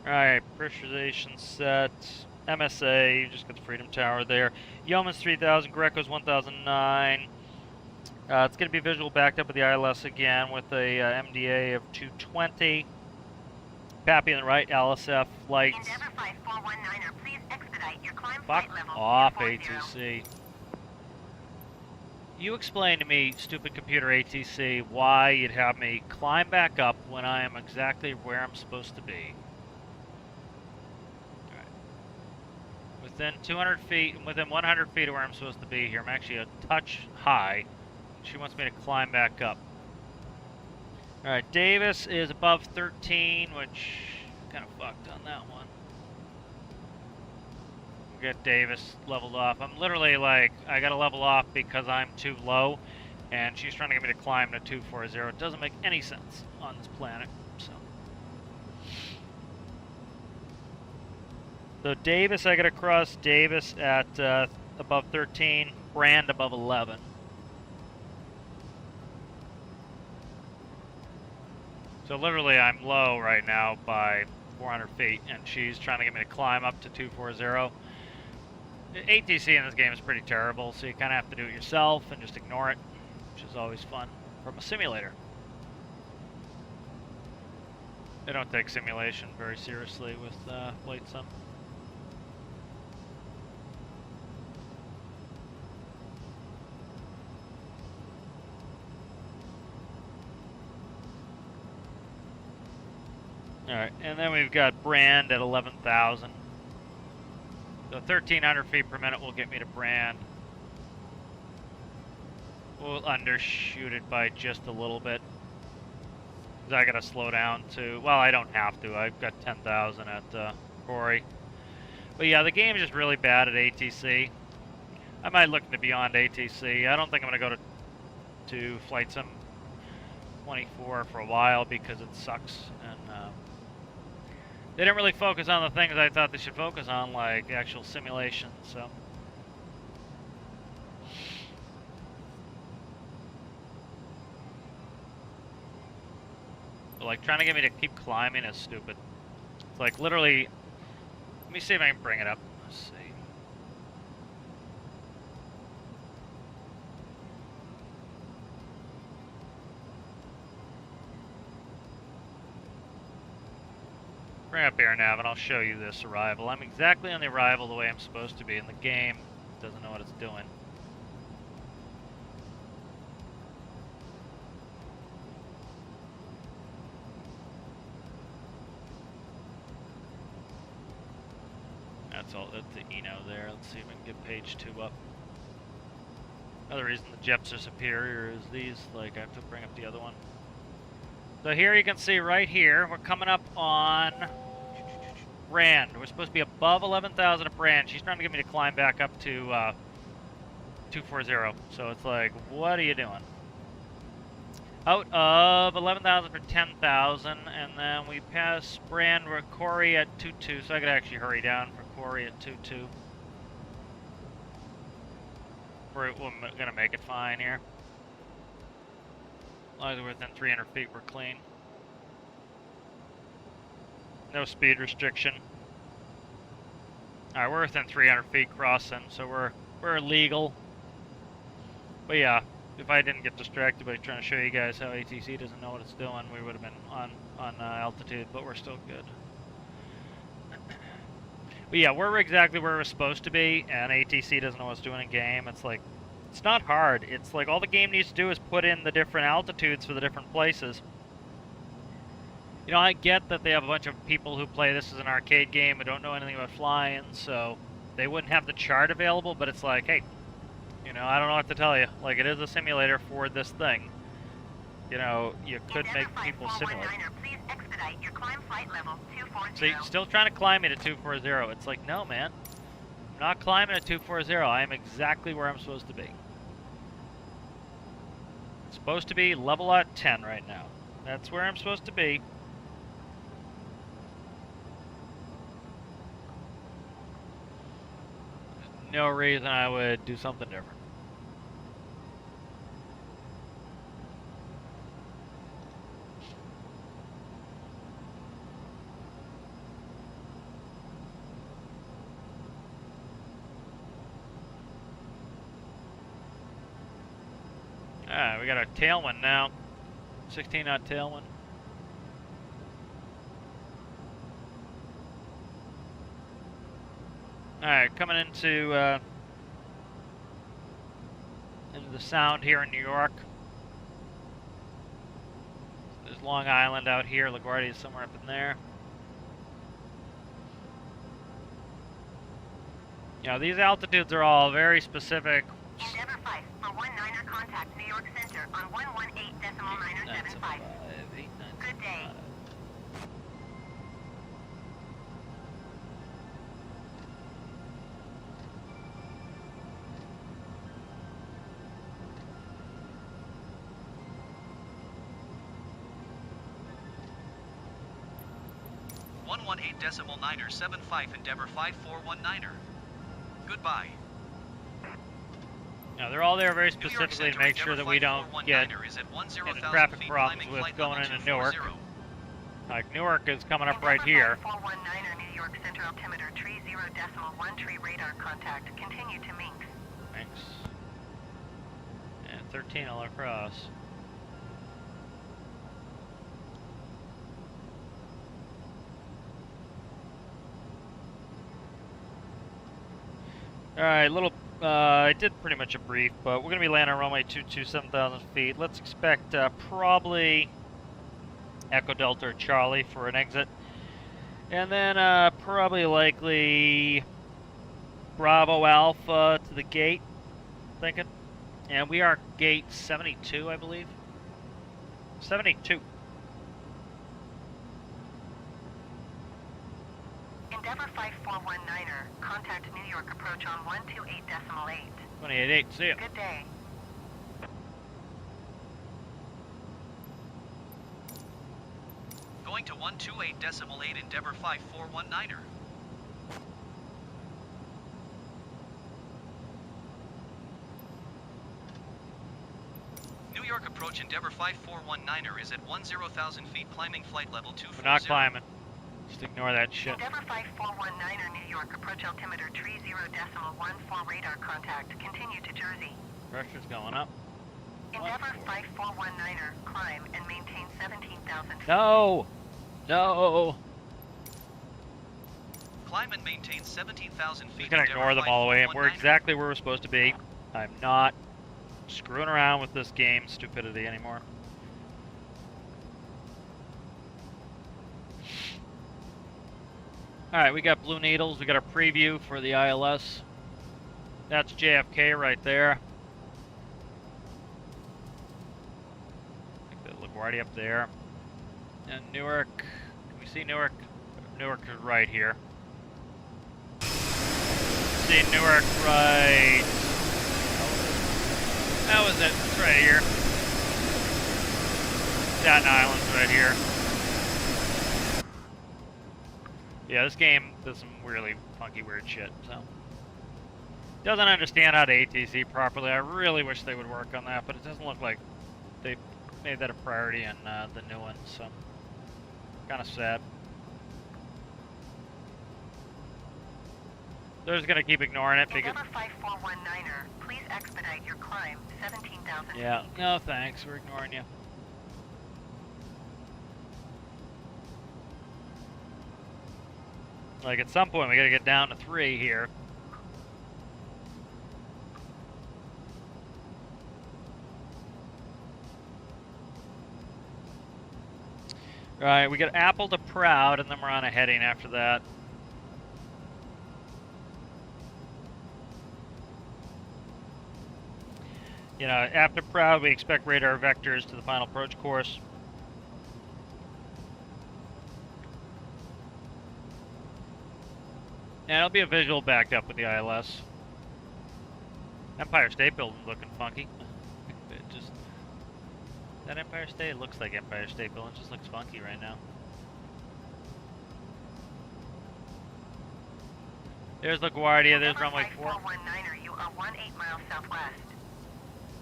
Alright, pressurization set. MSA, you just got the Freedom Tower there. Yeoman's 3000, Greco's 1009. It's going to be visual backed up with the ILS again with a MDA of 220. Pappy on the right, LSF lights. Endeavour Flight 419er, please expedite your climb Fuck flight level off, 240. ATC. You explain to me, stupid computer ATC, why you'd have me climb back up when I am exactly where I'm supposed to be. Alright. Within 200 feet, within 100 feet of where I'm supposed to be here. I'm actually a touch high. She wants me to climb back up. Alright, Davis is above 13, which kind of fucked on that one. Get Davis leveled off. I'm literally like, I gotta level off because I'm too low, and she's trying to get me to climb to 240. It doesn't make any sense on this planet. So Davis, I gotta cross Davis at above 13, Brand above 11. So literally I'm low right now by 400 feet, and she's trying to get me to climb up to 240. ATC in this game is pretty terrible, so you kind of have to do it yourself and just ignore it, which is always fun from a simulator. They don't take simulation very seriously with Flightsim. Alright, and then we've got Brand at 11,000. So 1,300 feet per minute will get me to Brand. We'll undershoot it by just a little bit. Because I gotta slow down to, well, I don't have to. I've got 10,000 at Corey. But yeah, the game is just really bad at ATC. I might look into Beyond ATC. I don't think I'm gonna go to Flightsim 24 for a while because it sucks. And they didn't really focus on the things I thought they should focus on, like actual simulation, so. But like, trying to get me to keep climbing is stupid. It's like, literally, let me see if I can bring it up. Let's see. Bring up air nav and I'll show you this arrival. I'm exactly on the arrival the way I'm supposed to be, and the game doesn't know what it's doing. That's all, that's the Eno there. Let's see if we can get page 2 up. Another reason the Jeps are superior is these, like, I have to bring up the other one. So here you can see right here, we're coming up on Brand. We're supposed to be above 11,000 at Brand. She's trying to get me to climb back up to 240. So it's like, what are you doing? Out of 11,000 for 10,000, and then we pass Brand with Corey at 22. So I could actually hurry down for Corey at 22. We're gonna make it fine here. As long as we're within 300 feet, we're clean. No speed restriction. Alright, we're within 300 feet crossing, so we're legal. But yeah, if I didn't get distracted by trying to show you guys how ATC doesn't know what it's doing, we would have been on altitude, but we're still good. But yeah, we're exactly where we're supposed to be, and ATC doesn't know what it's doing in game. It's like, it's not hard. It's like all the game needs to do is put in the different altitudes for the different places. You know, I get that they have a bunch of people who play this as an arcade game who don't know anything about flying, so they wouldn't have the chart available, but it's like, hey, you know, I don't know what to tell you. Like, it is a simulator for this thing. You know, you could make people simulate. Please expedite your climb flight level 240. So you're still trying to climb me to 240. It's like, no, man. I'm not climbing at 240. I am exactly where I'm supposed to be. It's supposed to be level at 10 right now. That's where I'm supposed to be. No reason I would do something different. Alright, we got our tailwind now. 16 knot tailwind. Alright, coming into the Sound here in New York. There's Long Island out here. LaGuardia is somewhere up in there. You know, these altitudes are all very specific. Endeavour 5 for 19er contact New York Center on 118.975. Good day. Decimal 9er75 Endeavour 5419er. Goodbye. Now they're all there very specifically to make sure that we don't get into traffic problems with going into Newark. Like Newark is coming up right here. 419er New York Center altimeter tree 0.1 tree radar contact. Continue to Minx. Minx. And 13 all across. Alright, I did pretty much a brief, but we're going to be landing on runway 22, 7,000 feet. Let's expect probably Echo Delta or Charlie for an exit. And then probably likely Bravo Alpha to the gate, I'm thinking. And we are gate 72, I believe. 72. Endeavour 5419er, contact New York approach on 128.8. 28.8, see ya. Good day. Going to 128.8 Endeavour 5419er. New York approach Endeavour 5419er is at 10,000 feet, climbing flight level 240. We're not climbing. Just ignore that shit. Endeavour 5419er New York approach altimeter tree 0.14 radar contact. Continue to Jersey. Pressure's going up. Endeavour 5419er climb and maintain 17,000 feet. No! No! Climb and maintain 17,000 feet. Just gonna ignore them all the way, and we're exactly where we're supposed to be. I'm not screwing around with this game stupidity anymore. Alright, we got Blue Needles, we got a preview for the ILS. That's JFK right there. I think the LaGuardia up there. And Newark, can we see Newark? Newark is right here. See Newark right. That was it, it's right here. Staten Island's right here. Yeah, this game does some really funky, weird shit, so. Doesn't understand how to ATC properly. I really wish they would work on that, but it doesn't look like they made that a priority in the new one, so. Kind of sad. They're just gonna keep ignoring it because. Endeavour 5419er, please expedite your climb, 17,000 Yeah, feet. no thanks, we're ignoring you. Like at some point we gotta get down to 3 here. Right, we got Apple to Proud, and then we're on a heading after that. You know, after Proud, we expect radar vectors to the final approach course. And it'll be a visual backed up with the ILS. Empire State Building's looking funky. It just... That Empire State? It looks like Empire State Building. It just looks funky right now. There's LaGuardia, there's runway 4. 5419er, you are 18 miles southwest.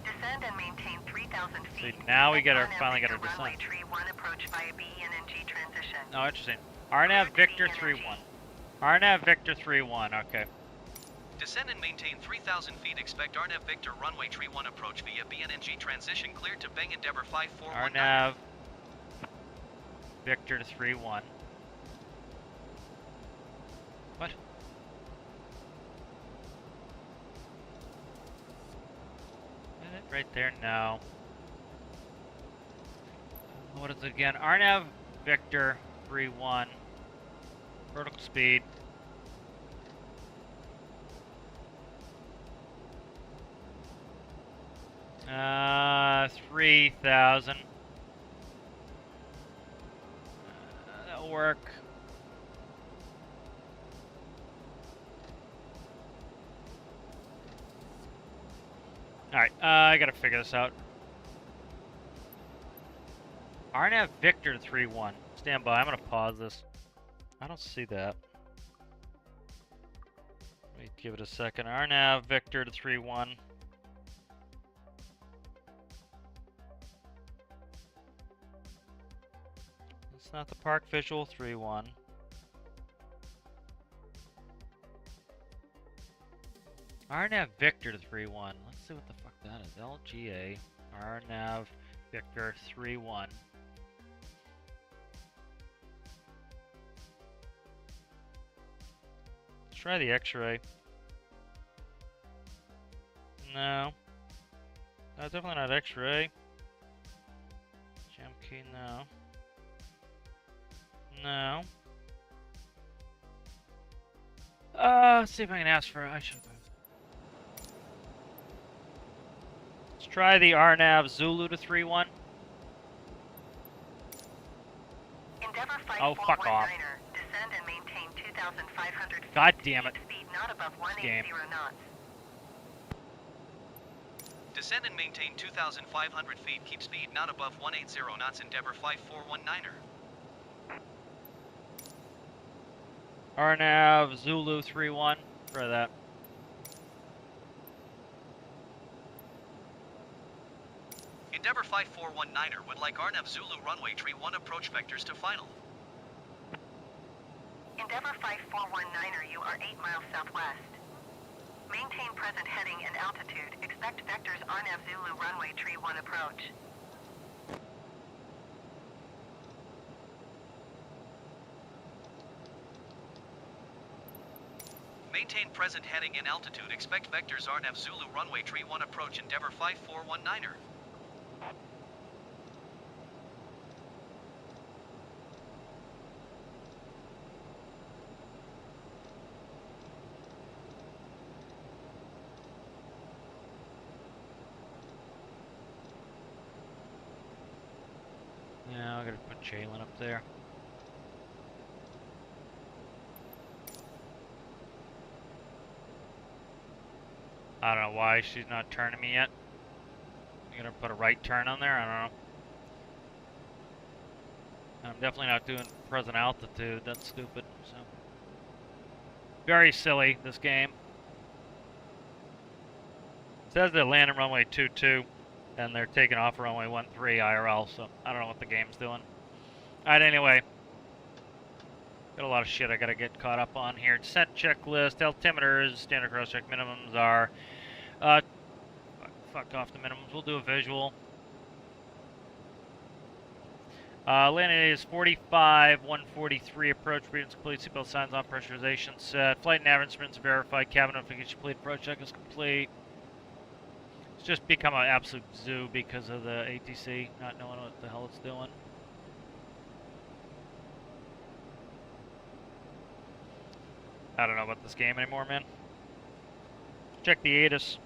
Descend and maintain 3,000 feet. See, now we get our, RNAV finally get our Victor descent. runway tree 1 approach via BE&NG transition. Oh, interesting. RNAV Victor 3-1. RNAV Victor 3-1, okay. Descend and maintain 3,000 feet. Expect RNAV Victor runway tree 1 approach via BNNG transition cleared to Bang Endeavor 5419. RNAV Victor to 3-1. What? Is it right there? No. What is it again? RNAV Victor 3-1. Vertical speed. Uh, 3,000. That'll work. Alright, I gotta figure this out. RNAV Victor to 3-1. Stand by, I'm gonna pause this. I don't see that. Let me give it a second. RNAV Victor to 3-1. It's not the park visual. 3-1. RNAV Victor to 3-1. Let's see what the fuck that is. LGA RNAV Victor 3-1. Let's try the X-ray. No. That's definitely not X-ray. Jam key, no. No. Let's see if I can ask for. I should. Let's try the RNAV Zulu to 3-1. Endeavor Oh, fuck off. 5419er. Descend and maintain 2,500 feet. God damn it. Speed not above Game. 180 knots. Descend and maintain 2,500 feet. Keep speed not above 180 knots. Endeavor 5419er. RNAV Zulu 3-1. Try that. Endeavor 5419er would like RNAV Zulu runway tree 1 approach vectors to final. Endeavor 5419er, you are 8 miles southwest. Maintain present heading and altitude. Expect vectors RNAV Zulu runway tree 1 approach. Maintain present heading and altitude. Expect vectors RNAV Zulu runway tree 1 approach. Endeavor 5419er. Yeah, I gotta put Jalen up there. I don't know why she's not turning me yet. You gonna put a right turn on there? I don't know. And I'm definitely not doing present altitude. That's stupid. So very silly, this game. It says they're landing runway 22, and they're taking off runway 13 IRL. So I don't know what the game's doing. All right, anyway. Got a lot of shit I gotta get caught up on here. Descent checklist, altimeters, standard cross-check minimums are... fuck off the minimums. We'll do a visual. Landing is 45, 143, approach readings complete, seatbelt signs on, pressurization set. Flight nav instruments verified, cabin notification complete, approach check is complete. It's just become an absolute zoo because of the ATC, not knowing what the hell it's doing. I don't know about this game anymore, man. Check the ATIS.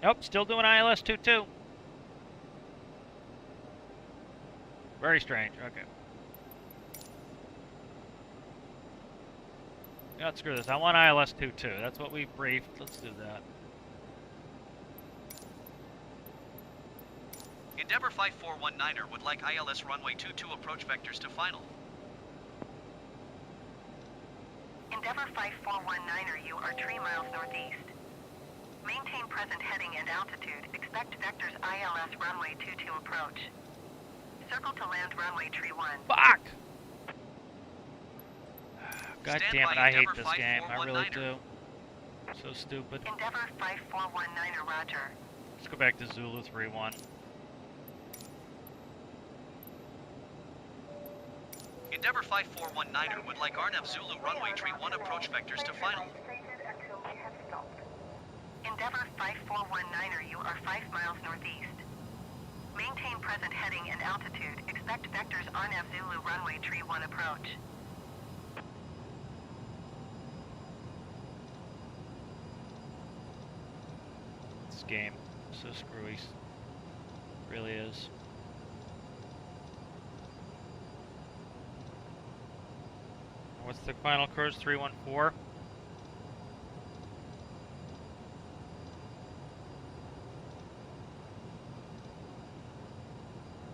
Nope, still doing ILS 22. Very strange. Okay. Yeah, screw this. I want ILS 22. That's what we briefed. Let's do that. Endeavor 5419er would like ILS runway 22 approach vectors to final. Endeavor 5419er, you are 3 miles northeast. Maintain present heading and altitude. Expect vectors ILS runway 22 approach. Circle to land runway tree 1. Fuck! God Stand damn by it, I hate Endeavor this game. I really 5419er. do. So stupid. Endeavor 5419er, roger. Let's go back to Zulu 3-1. Endeavor 5419er would like RNAV Zulu runway tree 1 approach vectors to final. Seated until we have stopped. Endeavor 5419er, you are 5 miles northeast. Maintain present heading and altitude. Expect vectors RNAV Zulu runway tree 1 approach. This game, so screwy. Really is. What's the final course? 314?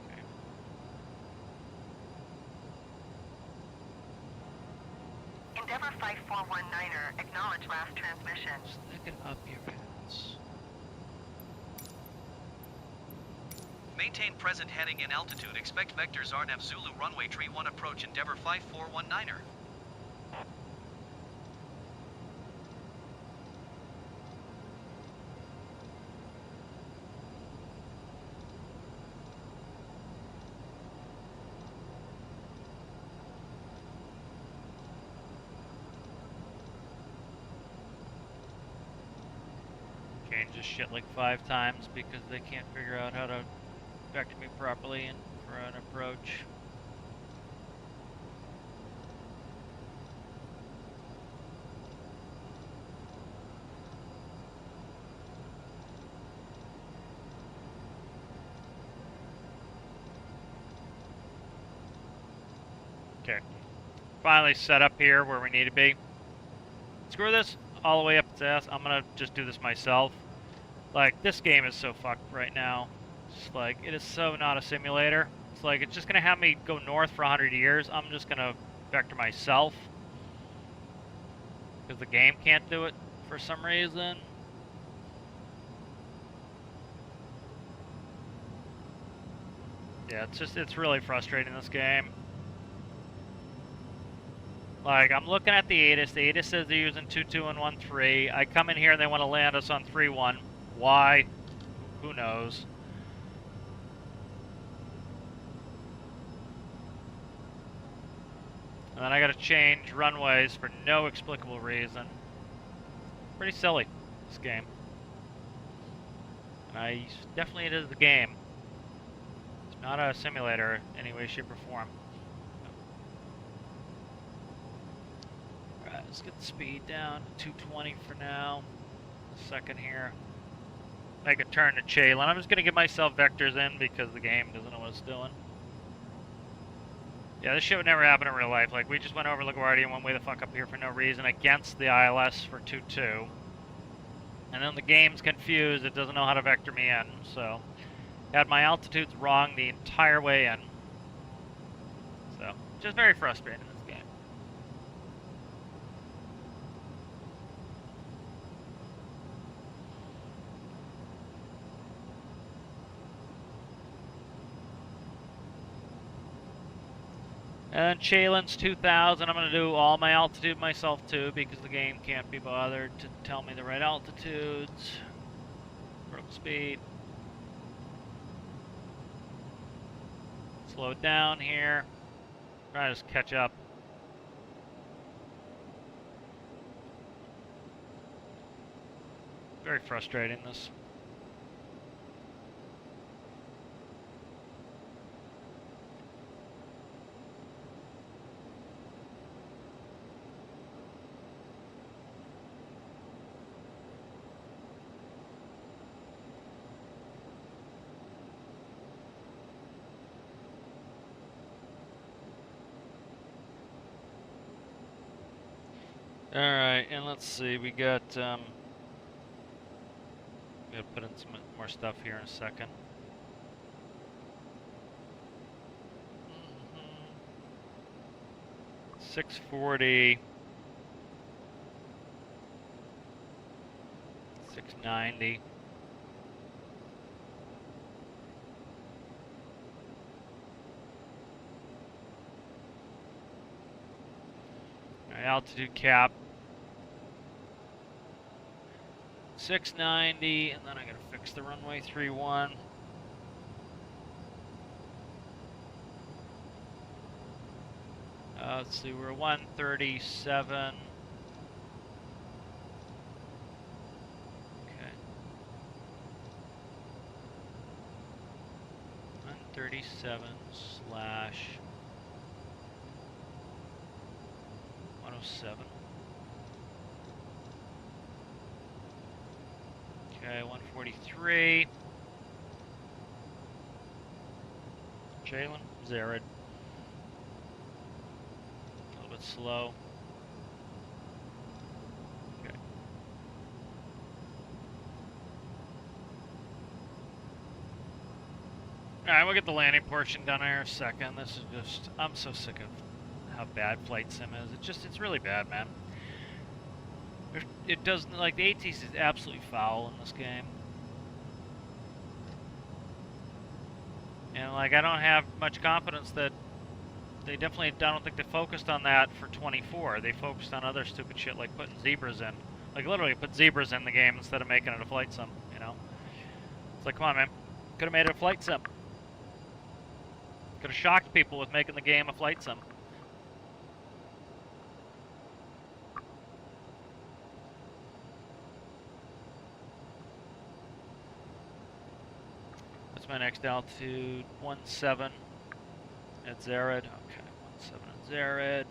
Okay. Endeavor 5419er, acknowledge last transmission. Stick it up your pants. Maintain present heading and altitude. Expect vectors RNAV Zulu runway tree 1 approach Endeavor 5419er. Change this shit like 5 times because they can't figure out how to vector me properly and for an approach. Okay. Finally set up here where we need to be. Screw this all the way up its ass. I'm gonna just do this myself. Like, this game is so fucked right now. It's like, it is so not a simulator. It's like, it's just gonna have me go north for 100 years. I'm just gonna vector myself. Because the game can't do it for some reason. Yeah, it's really frustrating, this game. Like, I'm looking at the ATIS. The ATIS says they're using 2.2 and 1.3. I come in here and they want to land us on 3.1. Why? Who knows? And then I gotta change runways for no explicable reason. Pretty silly, this game. Definitely it is the game. It's not a simulator in any way, shape, or form. Alright, let's get the speed down to 220 for now. Second here. Make a turn to Chalon. I'm just gonna give myself vectors in because the game doesn't know what it's doing. Yeah, this shit would never happen in real life. Like, we just went over LaGuardia and went way the fuck up here for no reason against the ILS for 2.2. And then the game's confused. It doesn't know how to vector me in. So, had my altitudes wrong the entire way in. So, just very frustrating in this game. And Chalon's 2,000. I'm going to do all my altitude myself too because the game can't be bothered to tell me the right altitudes. Broke speed. Slow down here. Try to just catch up. Very frustrating, this. Alright, and let's see, we got, gotta put in some more stuff here in a second. 640, 690. Altitude cap. 690, and then I gotta fix the runway 31. Let's see, we're 137. Okay. 137 slash 107. Okay, 143. Jalen, Zared. A little bit slow. Okay. Alright, we'll get the landing portion done here in a second. This is just, I'm so sick of how bad Flight Sim is. It's really bad, man. It doesn't, like, the ATC is absolutely foul in this game. And, like, I don't have much confidence that they definitely, I don't think they focused on that for 24. They focused on other stupid shit like putting zebras in. Like, literally put zebras in the game instead of making it a flight sim, you know? It's like, come on, man. Could have made it a flight sim. Could have shocked people with making the game a flight sim. What's my next altitude? 17 at Zared. Okay, 17 at Zared.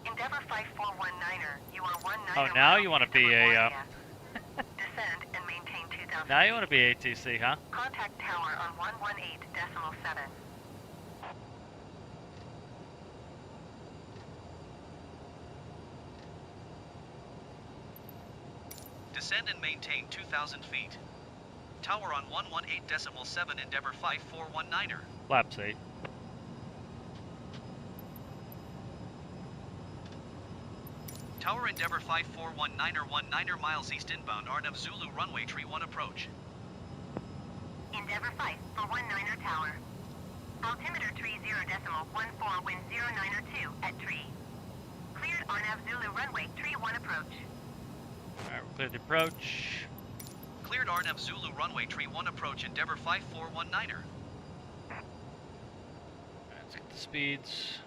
Endeavor 5419er, you are 19. Oh, now you want to be a... Descend and maintain 2000. Now you want to be ATC, huh? Contact tower on 118.7. Descend and maintain 2,000 feet. Tower on 118.7, Endeavor 5419er. Flaps 8. Tower Endeavor 5419er, 19er miles east inbound, Arnav Zulu runway tree 1 approach. Endeavor 5419er tower. Altimeter tree 0.14, wind 092 at tree. Cleared Arnav Zulu runway tree 1 approach. Alright, we're cleared the approach. Cleared Arnav Zulu runway tree 1 approach, Endeavor 5419er. Alright, let's get the speeds.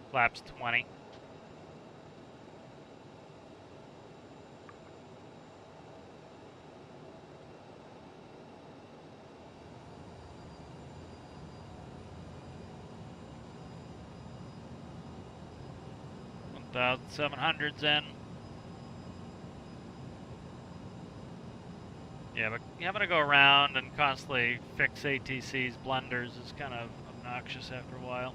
Flaps 20. About 700s in. Yeah, but having to go around and constantly fix ATC's blunders is kind of obnoxious after a while.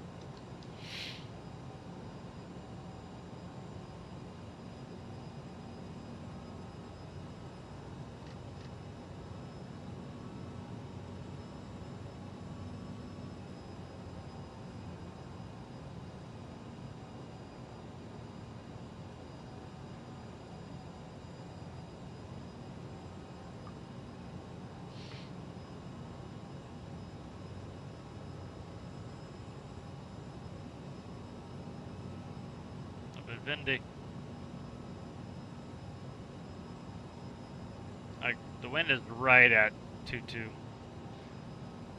Vindy. The wind is right at 2-2.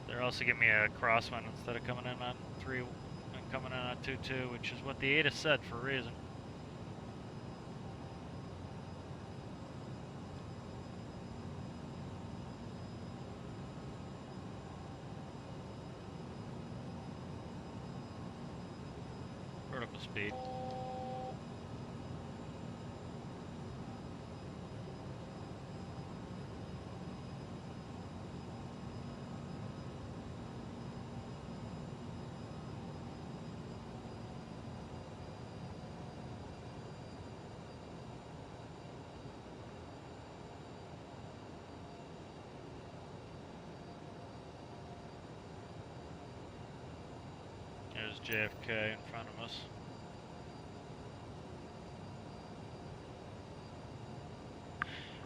They're also giving me a crosswind instead of coming in on 3 and coming in on 2-2, which is what the ATA said for a reason. Vertical speed. There's JFK in front of us.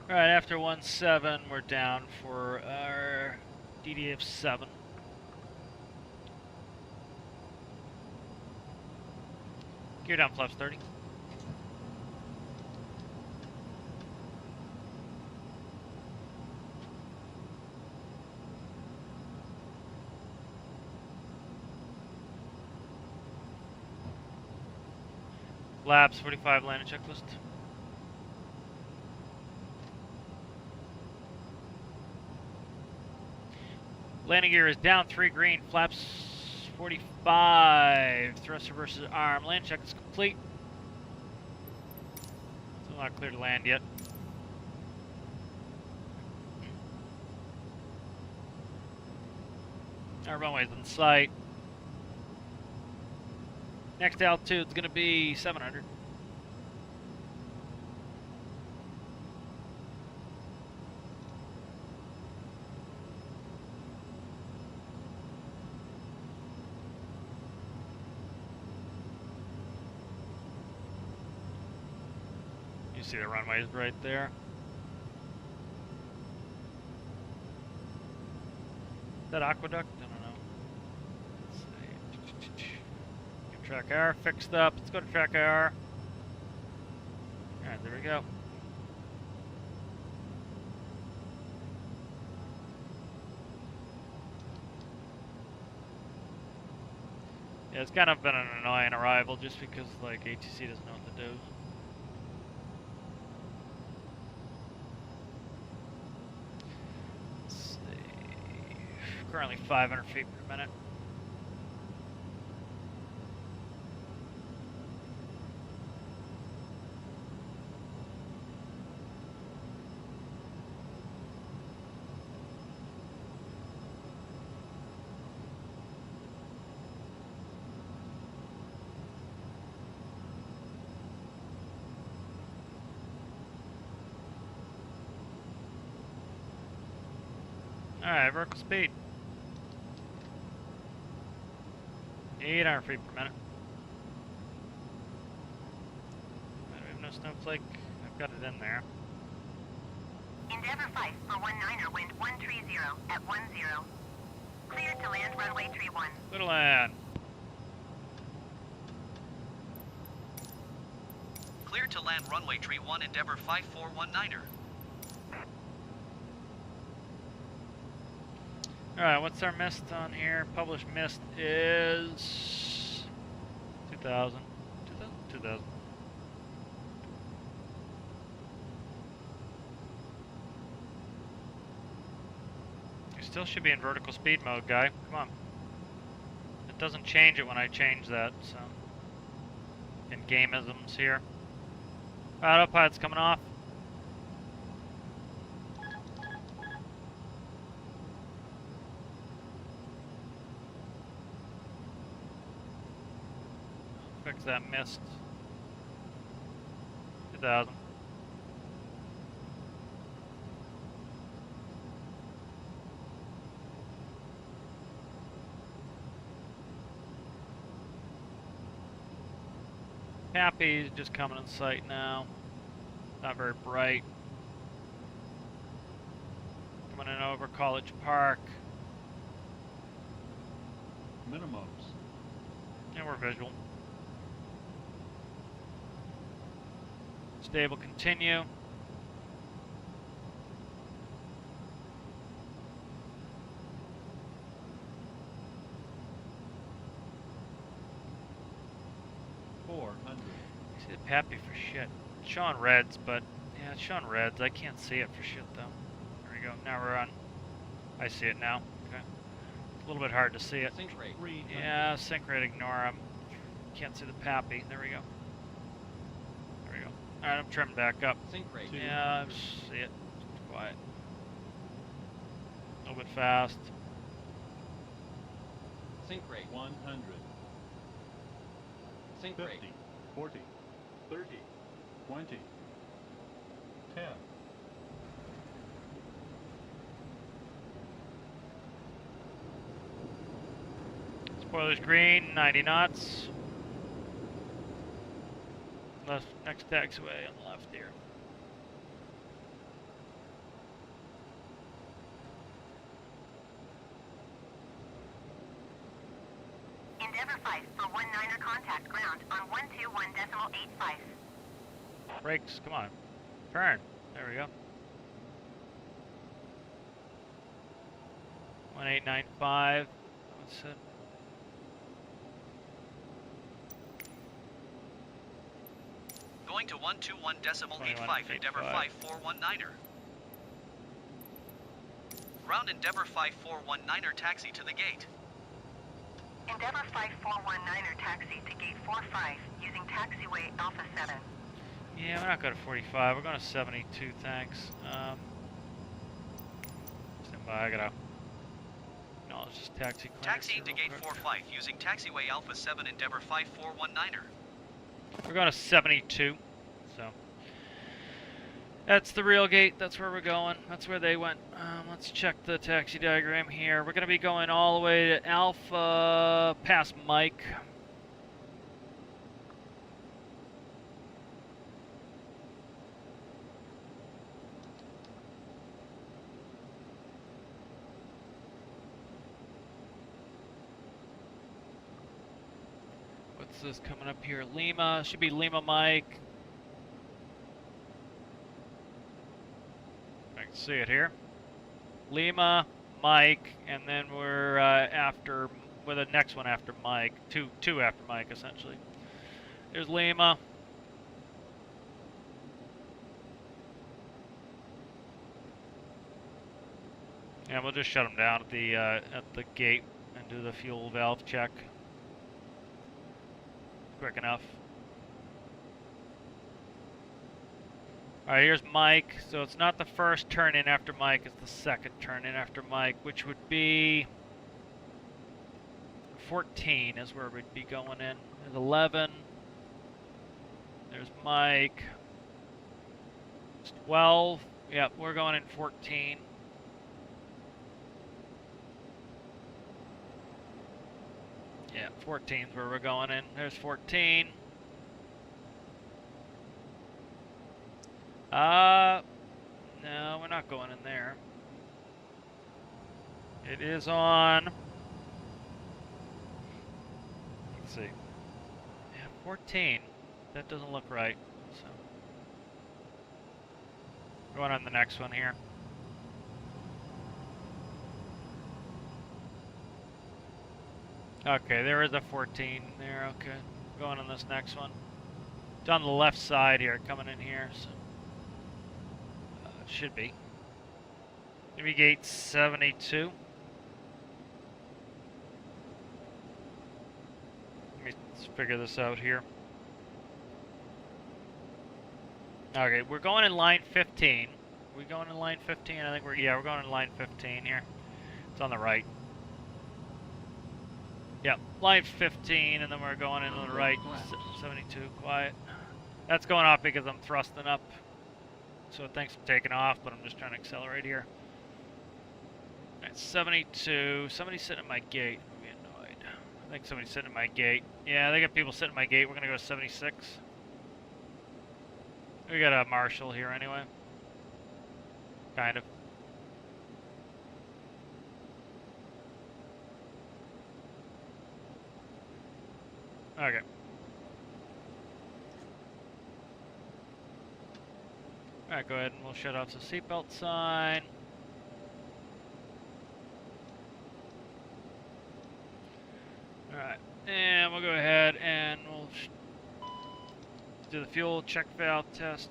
Alright, after 1-7, we're down for our DDF 7. Gear down, flaps 30. Flaps 45, landing checklist. Landing gear is down 3 green, flaps 45, thruster versus arm. Land check is complete. Still not clear to land yet. Our runway's in sight. Next altitude's gonna be 700. You see the runways right there. Is that aqueduct? I don't know. Let's see. Get track IR fixed up. Let's go to track IR. Alright, there we go. Yeah, it's kind of been an annoying arrival just because, like, ATC doesn't know what to do. Currently 500 feet per minute. Alright, vertical speed. 800 feet per minute. We have no snowflake. I've got it in there. Endeavour 5 for 19er, wind 130 at 10. Cleared to land runway tree 1. Good land. Clear to land runway tree 1, Endeavour 5419er. Alright, what's our mist on here? Published mist is 2,000. 2,000. You still should be in vertical speed mode, guy. Come on. It doesn't change it when I change that, so. In gameisms here. Autopilot's coming off. Fix that mist. 2,000. Happy just coming in sight now. Not very bright. Coming in over College Park. Minimums. And we're visual. Stable continue. See the Pappy for shit. It's showing reds, but yeah, it's showing reds. I can't see it for shit though. There we go. Now we're on. I see it now. Okay. It's a little bit hard to see it. Sync rate. Yeah, sync rate, ignore him. Can't see the Pappy. There we go. There we go. Alright, I'm trimmed back up. Sync rate. Yeah, I see it. It's quiet. A little bit fast. Sync rate. 100. Sync 50. rate. 40. 30. 20. 10. Spoilers green, 90 knots. Left, next taxiway on the left here. 1895. Brakes, come on. Turn. There we go. 1895. What's it? Going to 121.85 Endeavor 21.85. 5419er. Ground Endeavor 5419er taxi to the gate. Endeavor 5419er taxi to gate 45 using taxiway Alpha 7. Yeah, we're not going to 45. We're going to 72, thanks. Stand by, I gotta... No, it's just taxi clearance. Taxiing to here gate real quick. 45 using taxiway Alpha 7 Endeavor 5419er. We're going to 72, so... That's the real gate. That's where we're going. That's where they went. Let's check the taxi diagram here. We're going to be going all the way to Alpha past Mike. What's this coming up here? Lima. Should be Lima Mike. I can see it here. Lima, Mike, and then we're after, with the next one after Mike. Two after Mike, essentially. There's Lima. Yeah, we'll just shut them down at the gate and do the fuel valve check. Quick enough. Alright, here's Mike. So it's not the first turn in after Mike, it's the second turn in after Mike, which would be 14 is where we'd be going in. There's 11. There's Mike. It's 12. Yep, we're going in 14. Yeah, 14 is where we're going in. There's 14. No, we're not going in there. It is on... Let's see. Yeah, 14. That doesn't look right. So, going on the next one here. Okay, there is a 14 there. Okay, going on this next one. It's on the left side here, coming in here. So. Should be. Maybe gate 72. Let me figure this out here. Okay, we're going in line 15. We going in line 15? I think we're going in line 15 here. It's on the right. Yep, line 15, and then we're going in on the right. 72, quiet. That's going off because I'm thrusting up. So it thinks I'm taking off, but I'm just trying to accelerate here. Alright, 72. Somebody's sitting at my gate. I'm getting annoyed. I think somebody's sitting at my gate. Yeah, they got people sitting at my gate. We're going to go to 76. We got a marshal here anyway. Kind of. Okay. Alright, go ahead and we'll shut off the seatbelt sign. Alright, and we'll go ahead and we'll do the fuel check valve test.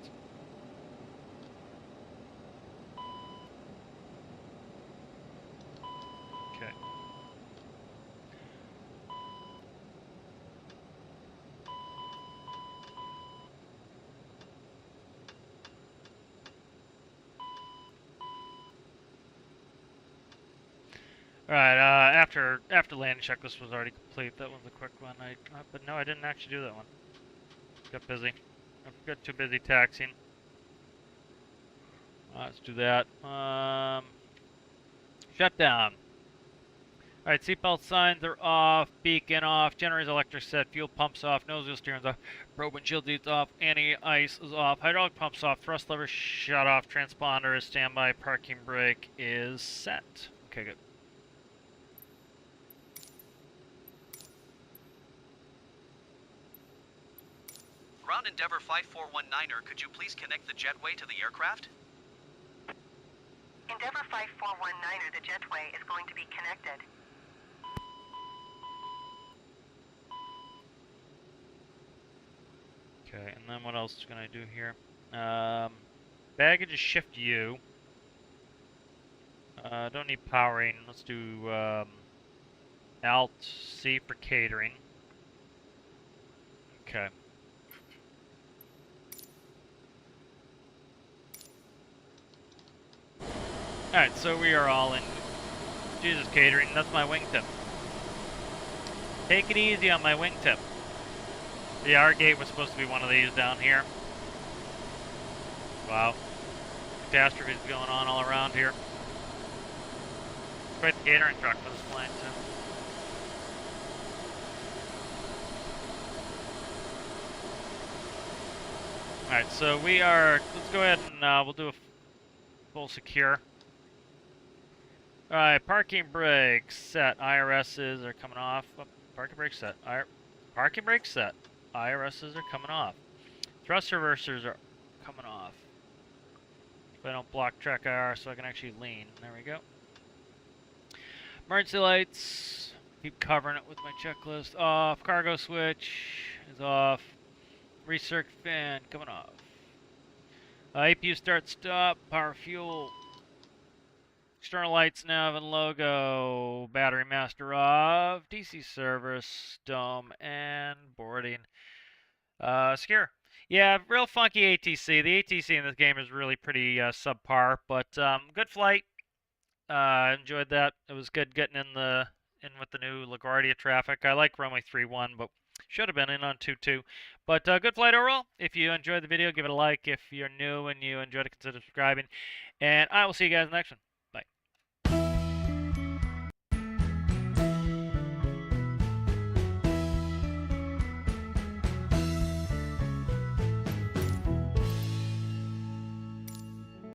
Okay. Alright, after landing checklist was already complete. That was a quick one. But no, I didn't actually do that one. Got busy. I got too busy taxiing. Let's do that. Shutdown. Alright, seatbelt signs are off, beacon off, generator's electric set, fuel pumps off, nose wheel steering's off, probe and shield leads off, anti-ice is off, hydraulic pumps off, thrust lever shut off, transponder is standby, parking brake is set. Okay, good. Ground Endeavour 5419er, could you please connect the jetway to the aircraft? Endeavour 5419er, the jetway is going to be connected. Okay, and then what else can I do here? Baggage is shift U. Don't need powering. Let's do Alt C for catering. Okay. Alright, so we are all in Jesus catering. That's my wingtip. Take it easy on my wingtip. The R gate was supposed to be one of these down here. Wow. Catastrophes going on all around here. Quite the catering truck for this plane, too. Alright, so we are, let's go ahead and we'll do a full secure. Alright, parking brakes set. IRSs are coming off. Oh, parking brakes set. Parking brakes set. IRSs are coming off. Thrust reversers are coming off. If I don't block track IR so I can actually lean. There we go. Emergency lights. Keep covering it with my checklist. Off. Cargo switch is off. Recirc fan coming off. APU start stop. Power fuel. External lights, nav, and logo. Battery master off. DC service. Dome and boarding. Secure. Yeah, real funky ATC. The ATC in this game is really pretty subpar, but good flight. Enjoyed that. It was good getting in with the new LaGuardia traffic. I like runway 31, but should have been in on 22. But good flight overall. If you enjoyed the video, give it a like. If you're new and you enjoyed it, consider subscribing. And I will see you guys in the next one.